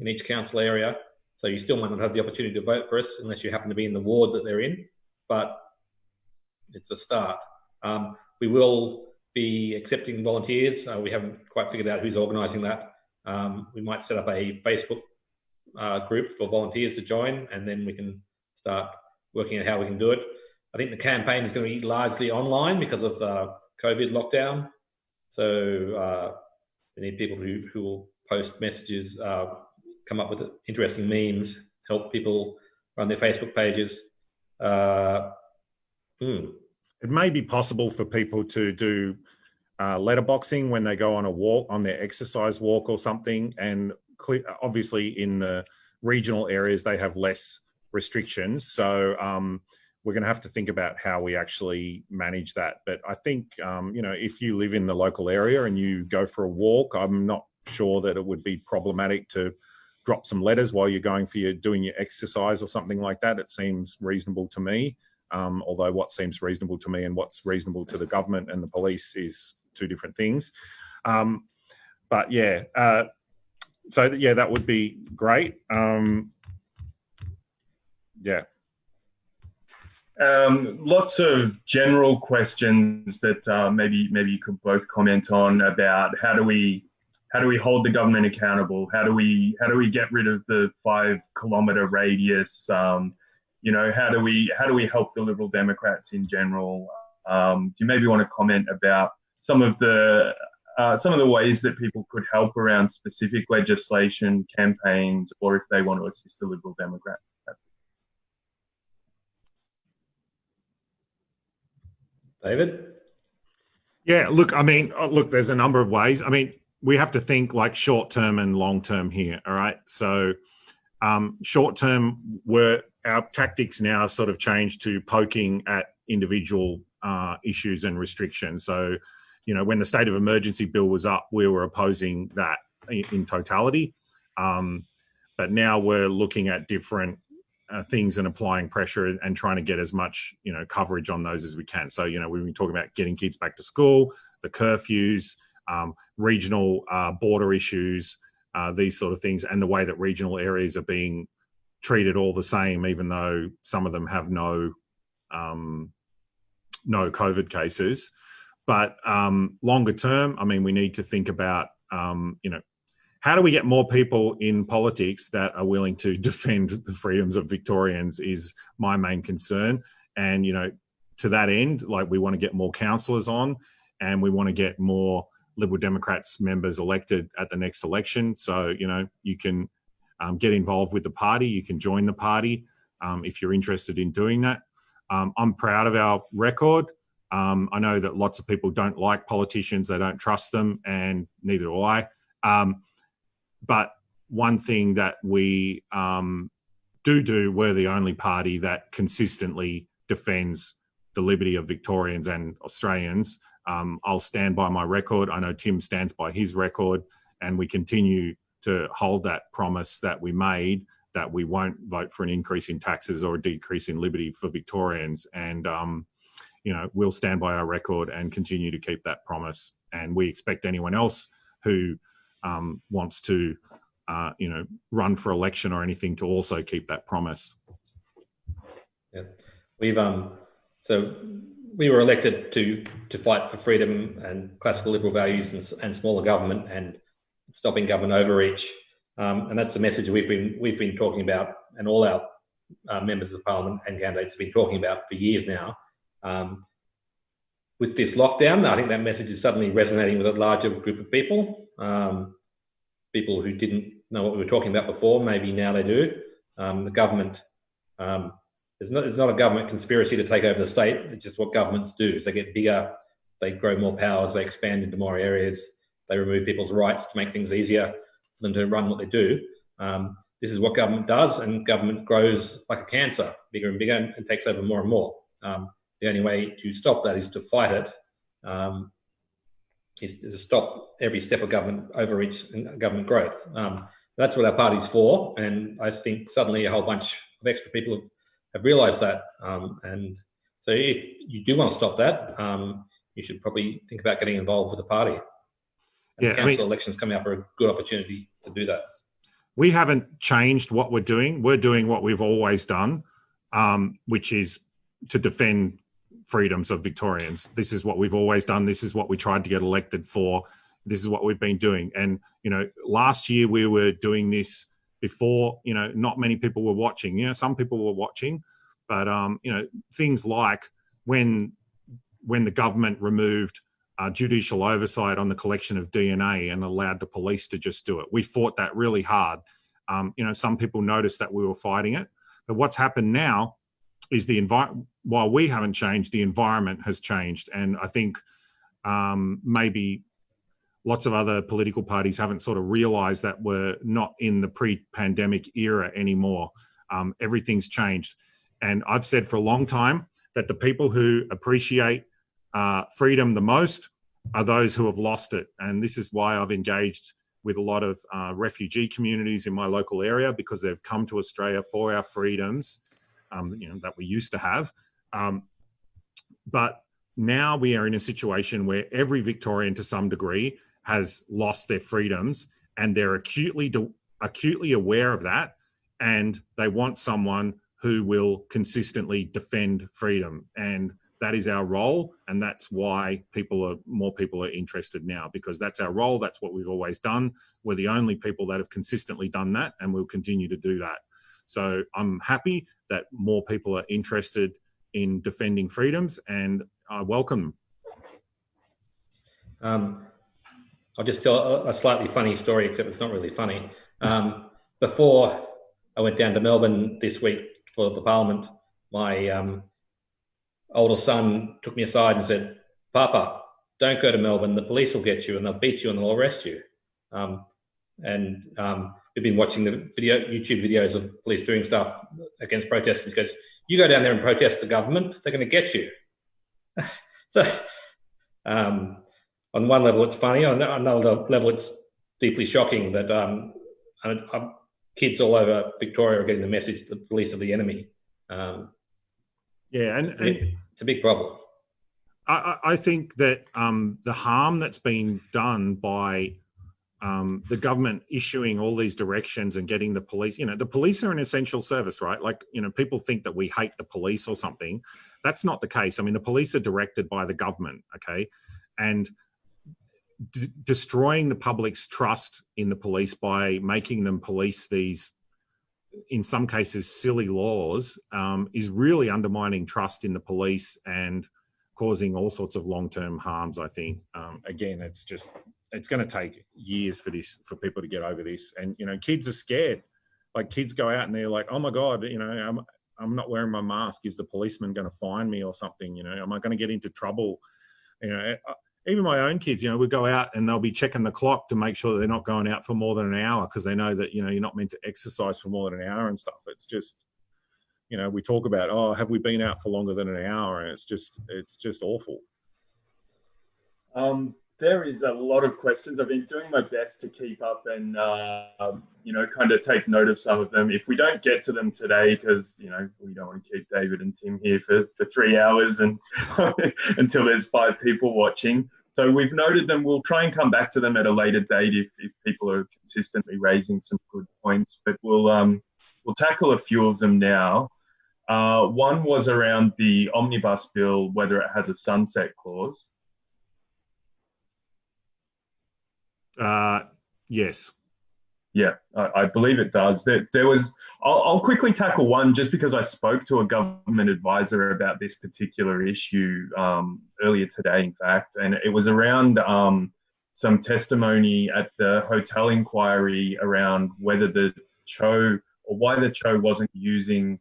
in each council area, so you still might not have the opportunity to vote for us unless you happen to be in the ward that they're in, but it's a start. We will be accepting volunteers. We haven't quite figured out who's organising that. We might set up a Facebook group for volunteers to join, and then we can start working out how we can do it. I think the campaign is going to be largely online because of COVID lockdown. So we need people who will post messages, come up with interesting memes, help people run their Facebook pages. It may be possible for people to do letterboxing when they go on a walk, on their exercise walk or something. And obviously in the regional areas, they have less restrictions. So we're going to have to think about how we actually manage that. But I think, if you live in the local area and you go for a walk, I'm not sure that it would be problematic to drop some letters while you're doing your exercise or something like that. It seems reasonable to me. Although what seems reasonable to me and what's reasonable to the government and the police is two different things. But yeah, that would be great. Yeah. Lots of general questions that maybe you could both comment on about how do we hold the government accountable? How do we get rid of the 5-kilometre radius? How do we help the Liberal Democrats in general? Do you maybe want to comment about some of the ways that people could help around specific legislation, campaigns, or if they want to assist the Liberal Democrats? David? Yeah, look, there's a number of ways. We have to think like short-term and long-term here, all right? So short-term, our tactics now sort of changed to poking at individual issues and restrictions. So, when the state of emergency bill was up, we were opposing that in totality. But now we're looking at different things and applying pressure and trying to get as much, coverage on those as we can. So, we've been talking about getting kids back to school, the curfews, regional border issues, these sort of things, and the way that regional areas are being treated all the same, even though some of them have no COVID cases. But longer term, we need to think about, how do we get more people in politics that are willing to defend the freedoms of Victorians is my main concern. And, to that end, we want to get more councillors on, and we want to get more Liberal Democrats members elected at the next election. So, you can get involved with the party. You can join the party if you're interested in doing that. I'm proud of our record. I know that lots of people don't like politicians. They don't trust them, and neither do I. But one thing that we do, we're the only party that consistently defends the liberty of Victorians and Australians. I'll stand by my record. I know Tim stands by his record, and we continue to hold that promise that we made, that we won't vote for an increase in taxes or a decrease in liberty for Victorians. And, we'll stand by our record and continue to keep that promise. And we expect anyone else who wants to, run for election or anything to also keep that promise. Yeah, we've so we were elected to fight for freedom and classical liberal values and smaller government and stopping government overreach, and that's the message we've been talking about, and all our members of Parliament and candidates have been talking about for years now. With this lockdown, I think that message is suddenly resonating with a larger group of people. People who didn't know what we were talking about before, maybe now they do. The government, it's not a government conspiracy to take over the state. It's just what governments do. Is they get bigger, they grow more powers, they expand into more areas, they remove people's rights to make things easier for them to run what they do. This is what government does, and government grows like a cancer, bigger and bigger, and takes over more and more. The only way to stop that is to fight it, is to stop every step of government overreach and government growth. That's what our party's for, and I think suddenly a whole bunch of extra people have realised that. And so if you do want to stop that, you should probably think about getting involved with the party. And Yeah, the council elections coming up are a good opportunity to do that. We haven't changed what we're doing. We're doing what we've always done, which is to defend freedoms of Victorians. This is what we've always done. This is what we tried to get elected for. This is what we've been doing. And, last year we were doing this before, not many people were watching. Some people were watching, but, things like when the government removed judicial oversight on the collection of DNA and allowed the police to just do it. We fought that really hard. Some people noticed that we were fighting it. But what's happened now is while we haven't changed, the environment has changed. And I think maybe lots of other political parties haven't sort of realised that we're not in the pre-pandemic era anymore. Everything's changed. And I've said for a long time that the people who appreciate freedom the most are those who have lost it. And this is why I've engaged with a lot of refugee communities in my local area, because they've come to Australia for our freedoms that we used to have. But now we are in a situation where every Victorian to some degree has lost their freedoms, and they're acutely aware of that, and they want someone who will consistently defend freedom. And that is our role, and that's why more people are interested now, because that's our role. That's what we've always done. We're the only people that have consistently done that, and we'll continue to do that. So I'm happy that more people are interested in defending freedoms, and I welcome them. I'll just tell a slightly funny story, except it's not really funny. Before I went down to Melbourne this week for the Parliament, my older son took me aside and said, "Papa, don't go to Melbourne. The police will get you and they'll beat you and they'll arrest you." We've been watching the YouTube videos of police doing stuff against protesters. He goes, "You go down there and protest the government, they're going to get you." So on one level, it's funny. On another level, it's deeply shocking that kids all over Victoria are getting the message that the police are the enemy. And it's a big problem. I think that the harm that's been done by the government issuing all these directions and getting the police, the police are an essential service, right? Like, people think that we hate the police or something. That's not the case. I mean, the police are directed by the government, okay? And destroying the public's trust in the police by making them police these, in some cases, silly laws is really undermining trust in the police and causing all sorts of long-term harms, I think. Again, it's going to take years for people to get over this. And, kids are scared. Like, kids go out and they're like, "Oh my God, I'm not wearing my mask. Is the policeman going to fine me or something? Am I going to get into trouble?" Even my own kids, would go out and they'll be checking the clock to make sure that they're not going out for more than an hour, because they know that, you're not meant to exercise for more than an hour and stuff. It's just, we talk about, oh, have we been out for longer than an hour? And it's just awful. There is a lot of questions. I've been doing my best to keep up and, kind of take note of some of them. If we don't get to them today, because, we don't want to keep David and Tim here for 3 hours and until there's 5 people watching. So we've noted them. We'll try and come back to them at a later date if people are consistently raising some good points. But we'll tackle a few of them now. One was around the Omnibus Bill, whether it has a sunset clause. Yes. Yeah, I believe it does. There was. I'll quickly tackle one just because I spoke to a government advisor about this particular issue earlier today, in fact, and it was around some testimony at the hotel inquiry around whether the CHO or why the CHO wasn't using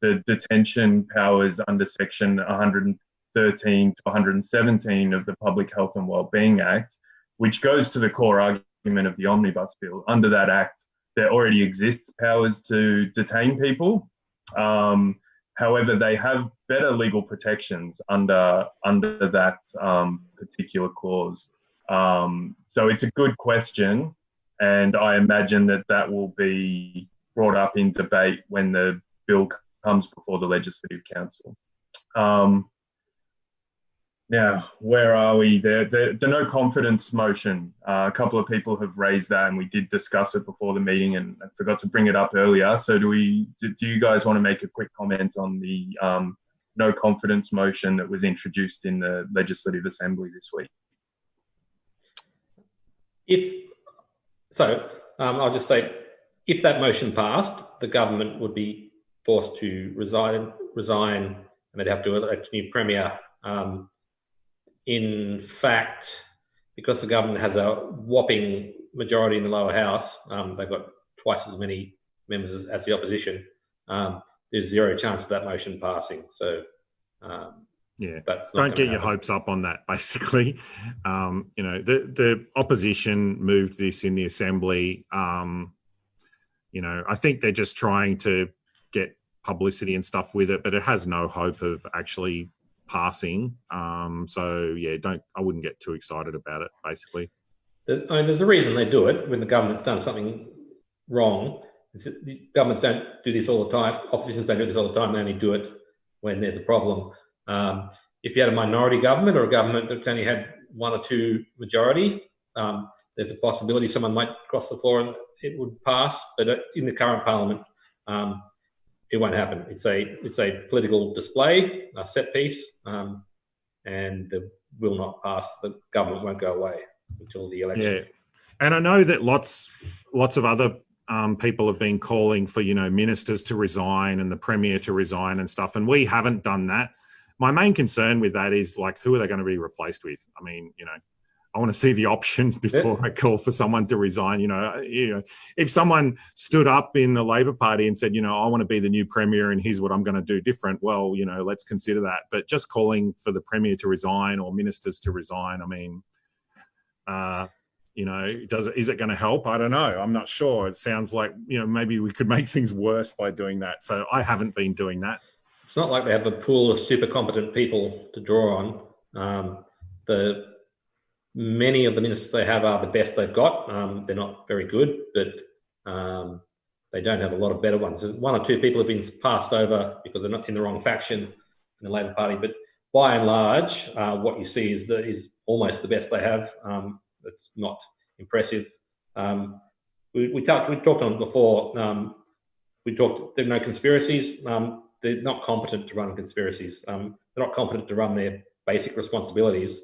the detention powers under Section 113 to 117 of the Public Health and Wellbeing Act, which goes to the core argument of the Omnibus Bill. Under that Act, there already exists powers to detain people. However, they have better legal protections under that particular clause. So it's a good question, and I imagine that will be brought up in debate when the bill comes before the Legislative Council. Now, where are we? The no confidence motion. A couple of people have raised that, and we did discuss it before the meeting, and I forgot to bring it up earlier. So, do you guys want to make a quick comment on the no confidence motion that was introduced in the Legislative Assembly this week? I'll just say, if that motion passed, the government would be forced to resign, and they'd have to elect a new premier. In fact, because the government has a whopping majority in the lower house, they've got twice as many members as the opposition. There's zero chance of that motion passing. So, yeah, that's not don't get happen. your hopes up on that. Basically, the opposition moved this in the Assembly. I think they're just trying to get publicity and stuff with it, but it has no hope of actually passing. So yeah, I wouldn't get too excited about it, basically. There's a reason they do it when the government's done something wrong. The governments don't do this all the time. Oppositions don't do this all the time. They only do it when there's a problem. If you had a minority government or a government that only had one or two majority, there's a possibility someone might cross the floor and it would pass. But in the current parliament, it won't happen. It's a political display, a set piece, and it will not pass. The government won't go away until the election. Yeah, and I know that lots of other people have been calling for ministers to resign and the premier to resign and stuff, and we haven't done that. My main concern with that is, like, who are they going to be replaced with? I mean, I want to see the options before I call for someone to resign. If someone stood up in the Labor Party and said, I want to be the new premier and here's what I'm going to do different, well, let's consider that. But just calling for the premier to resign or ministers to resign, I mean, is it going to help? I don't know. I'm not sure. It sounds like, maybe we could make things worse by doing that. So I haven't been doing that. It's not like they have a pool of super competent people to draw on. Many of the ministers they have are the best they've got. They're not very good, but they don't have a lot of better ones. One or two people have been passed over because they're not in the wrong faction in the Labor Party. But by and large, what you see is almost the best they have. It's not impressive. We talked on it before. There are no conspiracies. They're not competent to run conspiracies. They're not competent to run their basic responsibilities.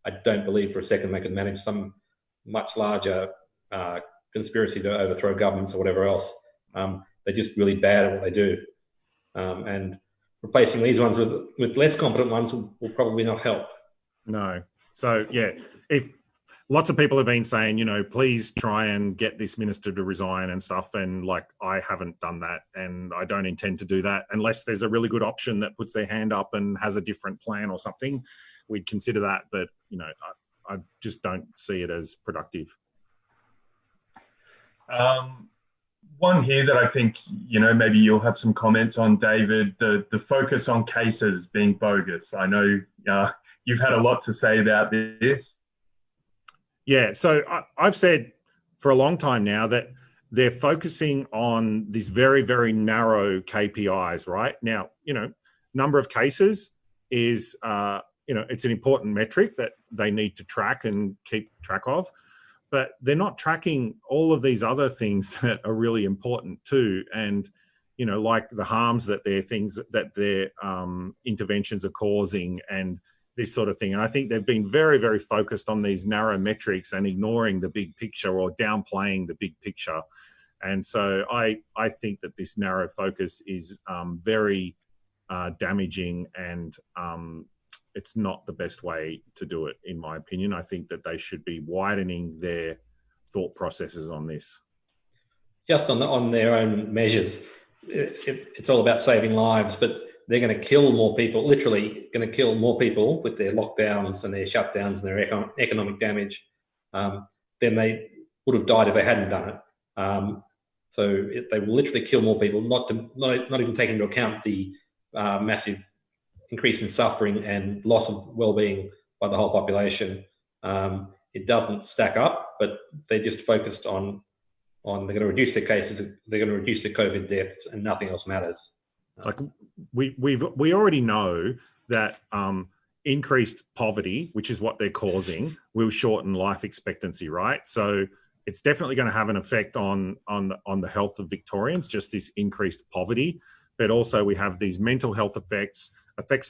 I don't believe for a second they could manage some much larger conspiracy to overthrow governments or whatever else. They're just really bad at what they do. And replacing these ones with less competent ones will probably not help. No. So, yeah, if lots of people have been saying, please try and get this minister to resign and stuff. And I haven't done that, and I don't intend to do that unless there's a really good option that puts their hand up and has a different plan or something. We'd consider that, but I just don't see it as productive. One here that I think maybe you'll have some comments on, David. The focus on cases being bogus. I know you've had a lot to say about this. Yeah, so I've said for a long time now that they're focusing on these very, very narrow KPIs. Right now, number of cases is it's an important metric that they need to track and keep track of, but they're not tracking all of these other things that are really important too. And, like the harms that their interventions are causing and this sort of thing. And I think they've been very, very focused on these narrow metrics and ignoring the big picture or downplaying the big picture. And so I think that this narrow focus is very damaging, and it's not the best way to do it, in my opinion. I think that they should be widening their thought processes on this. Just on their own measures, it's all about saving lives, but they're going to kill more people, literally going to kill more people with their lockdowns and their shutdowns and their economic damage than they would have died if they hadn't done it. They will literally kill more people, not even taking into account the massive increase in suffering and loss of well-being by the whole population. It doesn't stack up, but they're just focused on they're going to reduce their cases, they're going to reduce their COVID deaths, and nothing else matters. Like we already know that increased poverty, which is what they're causing, will shorten life expectancy, right? So it's definitely going to have an effect on the health of Victorians, just this increased poverty. But also we have these mental health effects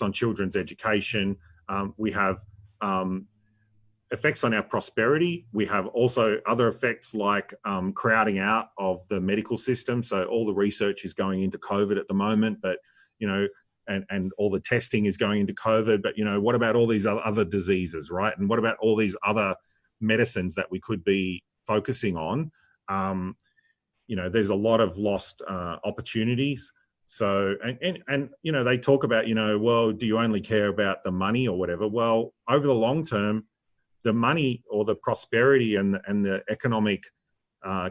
on children's education. We have effects on our prosperity. We have also other effects like crowding out of the medical system. So all the research is going into COVID at the moment, but, you know, and all the testing is going into COVID. But, you know, what about all these other diseases, right? And what about all these other medicines that we could be focusing on? You know, there's a lot of lost opportunities. So, and you know, they talk about, you know, well, do you only care about the money or whatever? Well, over the long term, the money or the prosperity and the economic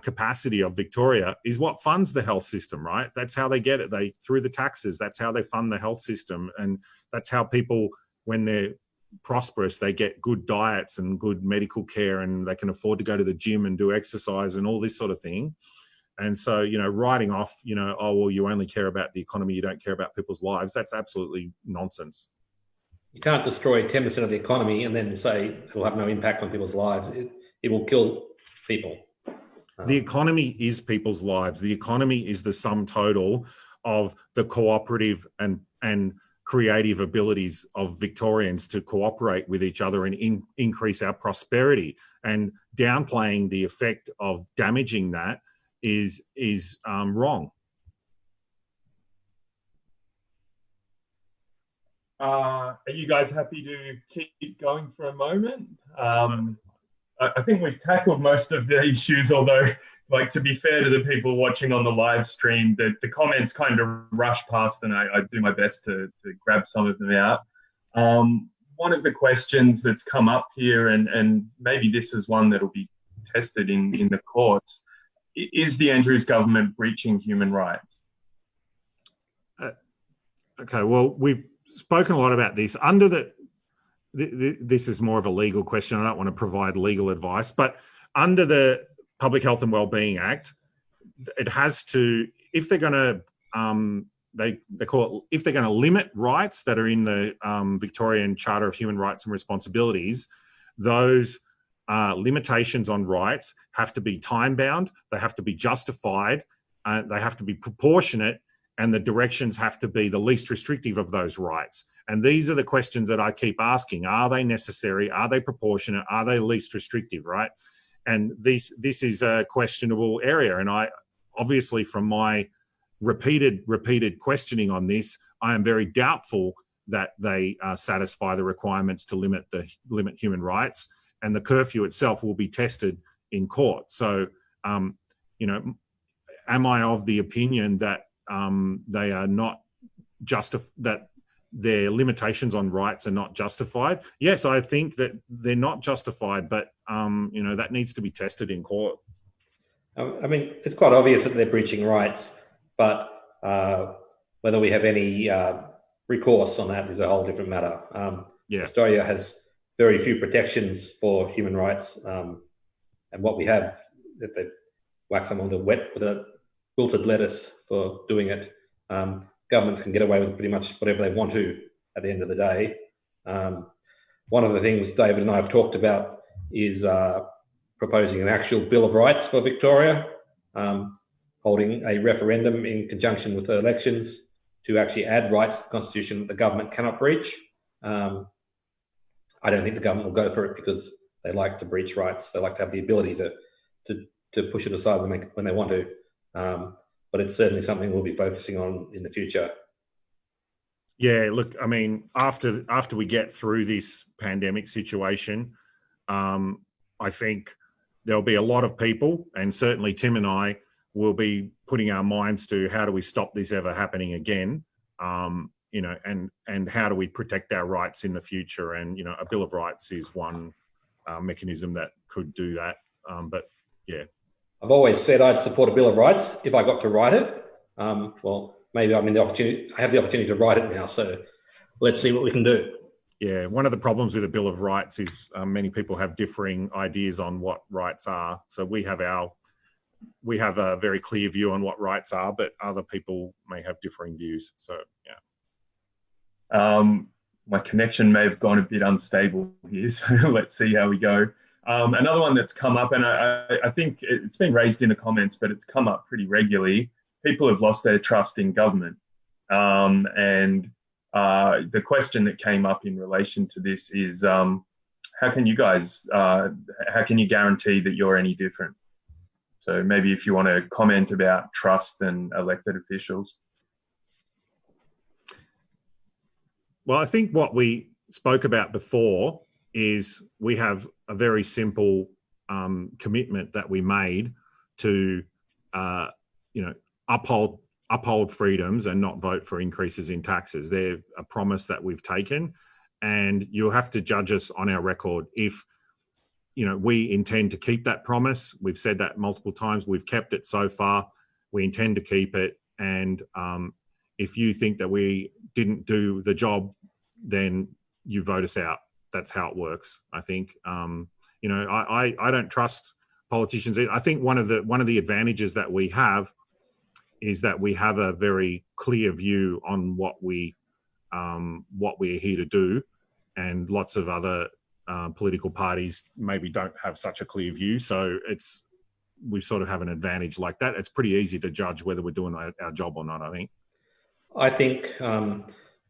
capacity of Victoria is what funds the health system, right? That's how they get it. Through the taxes, that's how they fund the health system. And that's how people, when they're prosperous, they get good diets and good medical care, and they can afford to go to the gym and do exercise and all this sort of thing. And so, you know, writing off, you know, oh, well, you only care about the economy, you don't care about people's lives, that's absolutely nonsense. You can't destroy 10% of the economy and then say it will have no impact on people's lives. It will kill people. The economy is people's lives. The economy is the sum total of the cooperative and creative abilities of Victorians to cooperate with each other and increase our prosperity. And downplaying the effect of damaging that is wrong. Are you guys happy to keep going for a moment? I think we've tackled most of the issues, although, like, to be fair to the people watching on the live stream, the comments kind of rush past, and I do my best to grab some of them out. One of the questions that's come up here, and maybe this is one that'll be tested in the courts, is the Andrews government breaching human rights? Okay, well, we've spoken a lot about this. This is more of a legal question. I don't want to provide legal advice, but under the Public Health and Wellbeing Act, it has to, if they're going to, they call it, if they're going to limit rights that are in the Victorian Charter of Human Rights and Responsibilities, those limitations on rights have to be time-bound, they have to be justified, they have to be proportionate, and the directions have to be the least restrictive of those rights. And these are the questions that I keep asking. Are they necessary? Are they proportionate? Are they least restrictive, right? And this is a questionable area. And I, obviously, from my repeated questioning on this, I am very doubtful that they satisfy the requirements to limit human rights. And the curfew itself will be tested in court. So, you know, am I of the opinion that they are not that their limitations on rights are not justified? Yes, I think that they're not justified, but you know, that needs to be tested in court. I mean, it's quite obvious that they're breaching rights, but whether we have any recourse on that is a whole different matter. Yeah. Australia has very few protections for human rights, and what we have, if they whack someone with a wilted lettuce for doing it, governments can get away with pretty much whatever they want to at the end of the day. One of the things David and I have talked about is proposing an actual Bill of Rights for Victoria, holding a referendum in conjunction with the elections to actually add rights to the Constitution that the government cannot breach. I don't think the government will go for it because they like to breach rights. They like to have the ability to push it aside when they want to. But it's certainly something we'll be focusing on in the future. Yeah, look, I mean, after we get through this pandemic situation, I think there'll be a lot of people, and certainly Tim and I will be putting our minds to how do we stop this ever happening again, you know, and how do we protect our rights in the future? And, you know, a Bill of Rights is one mechanism that could do that. But yeah. I've always said I'd support a Bill of Rights if I got to write it. Well, maybe I have the opportunity to write it now, so let's see what we can do. Yeah, one of the problems with a Bill of Rights is many people have differing ideas on what rights are. So we have a very clear view on what rights are, but other people may have differing views. So yeah. my connection may have gone a bit unstable here, so let's see how we go. Another one that's come up, and I think it's been raised in the comments, but it's come up pretty regularly. People have lost their trust in government. And the question that came up in relation to this is, how can you guarantee that you're any different? So maybe if you want to comment about trust and elected officials. Well, I think what we spoke about before is we have a very simple commitment that we made to, uphold freedoms and not vote for increases in taxes. They're a promise that we've taken, and you'll have to judge us on our record. If, we intend to keep that promise, we've said that multiple times, we've kept it so far, we intend to keep it. And if you think that we didn't do the job, then you vote us out. That's how it works. I think, I don't trust politicians. I think one of the advantages that we have is that we have a very clear view on what we're here to do, and lots of other political parties maybe don't have such a clear view. So we sort of have an advantage like that. It's pretty easy to judge whether we're doing our job or not, I think. I think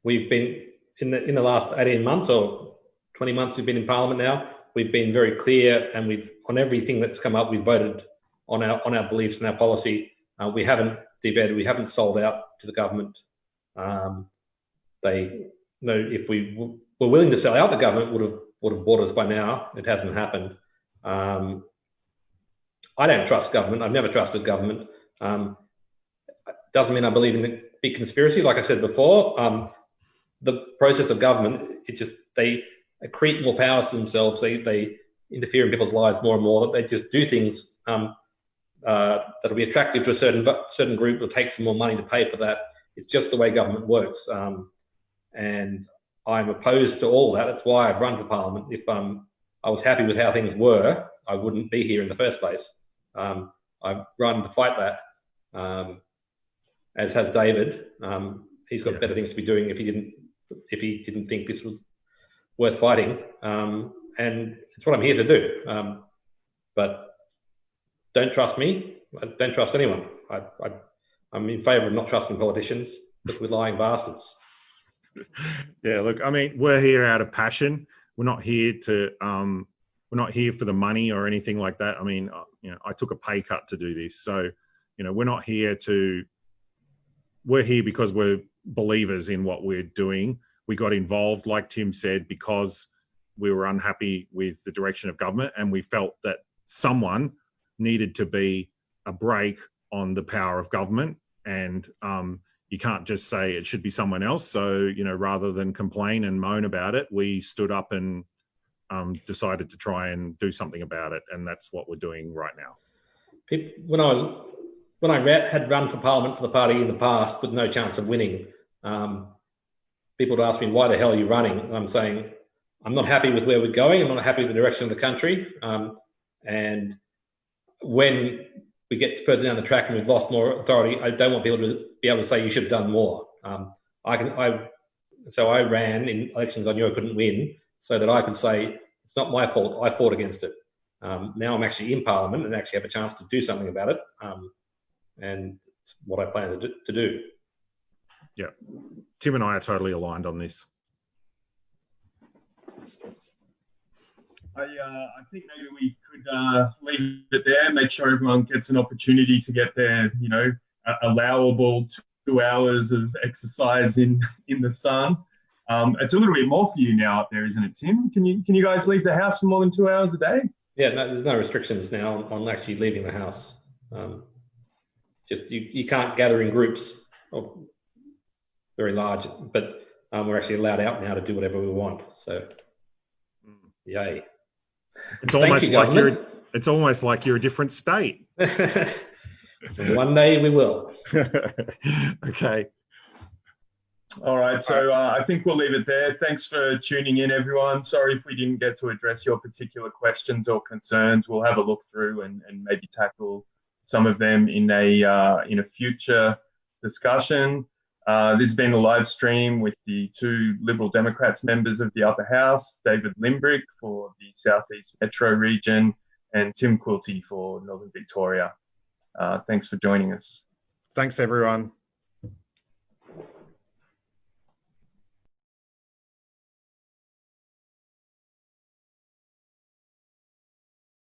we've been, in the last 18 months or 20 months we've been in Parliament now, we've been very clear, and on everything that's come up, we've voted on our beliefs and our policy. We haven't devalued, we haven't sold out to the government. If we were willing to sell out, the government would have bought us by now. It hasn't happened. I don't trust government. I've never trusted government. Doesn't mean I believe in the big conspiracy. Like I said before, the process of government, they accrete more powers to themselves. They interfere in people's lives more and more. They just do things that'll be attractive to a certain group, or take some more money to pay for that. It's just the way government works. And I'm opposed to all that. That's why I've run for Parliament. If I was happy with how things were, I wouldn't be here in the first place. I've run to fight that, as has David. He's got better things to be doing if he didn't think this was worth fighting. And it's what I'm here to do. But don't trust me. I don't trust anyone. I'm in favour of not trusting politicians, but we're lying bastards. Yeah, look, I mean, we're here out of passion. We're not here for the money or anything like that. I mean, I took a pay cut to do this. So, we're not here we're here because we're believers in what we're doing. We got involved, like Tim said, because we were unhappy with the direction of government, and we felt that someone needed to be a brake on the power of government, and you can't just say it should be someone else. So, rather than complain and moan about it, we stood up and decided to try and do something about it, and that's what we're doing right now. When I had run for Parliament for the party in the past with no chance of winning, people would ask me, why the hell are you running? And I'm saying, I'm not happy with where we're going. I'm not happy with the direction of the country. And when we get further down the track and we've lost more authority, I don't want people to be able to say you should have done more. So I ran in elections I knew I couldn't win, so that I could say, it's not my fault, I fought against it. Now I'm actually in Parliament and actually have a chance to do something about it. And it's what I plan to do. Yeah. Tim and I are totally aligned on this. I think maybe we could leave it there, make sure everyone gets an opportunity to get their, allowable 2 hours of exercise in the sun. It's a little bit more for you now up there, isn't it, Tim? Can you guys leave the house for more than 2 hours a day? Yeah, no, there's no restrictions now on actually leaving the house. Just you can't gather in groups of very large, but we're actually allowed out now to do whatever we want. So, yay! It's almost like you're a different state. One day we will. Okay. All right. So I think we'll leave it there. Thanks for tuning in, everyone. Sorry if we didn't get to address your particular questions or concerns. We'll have a look through and maybe tackle some of them in a future discussion. This has been a live stream with the two Liberal Democrats members of the Upper House, David Limbrick for the Southeast Metro region and Tim Quilty for Northern Victoria. Thanks for joining us. Thanks, everyone.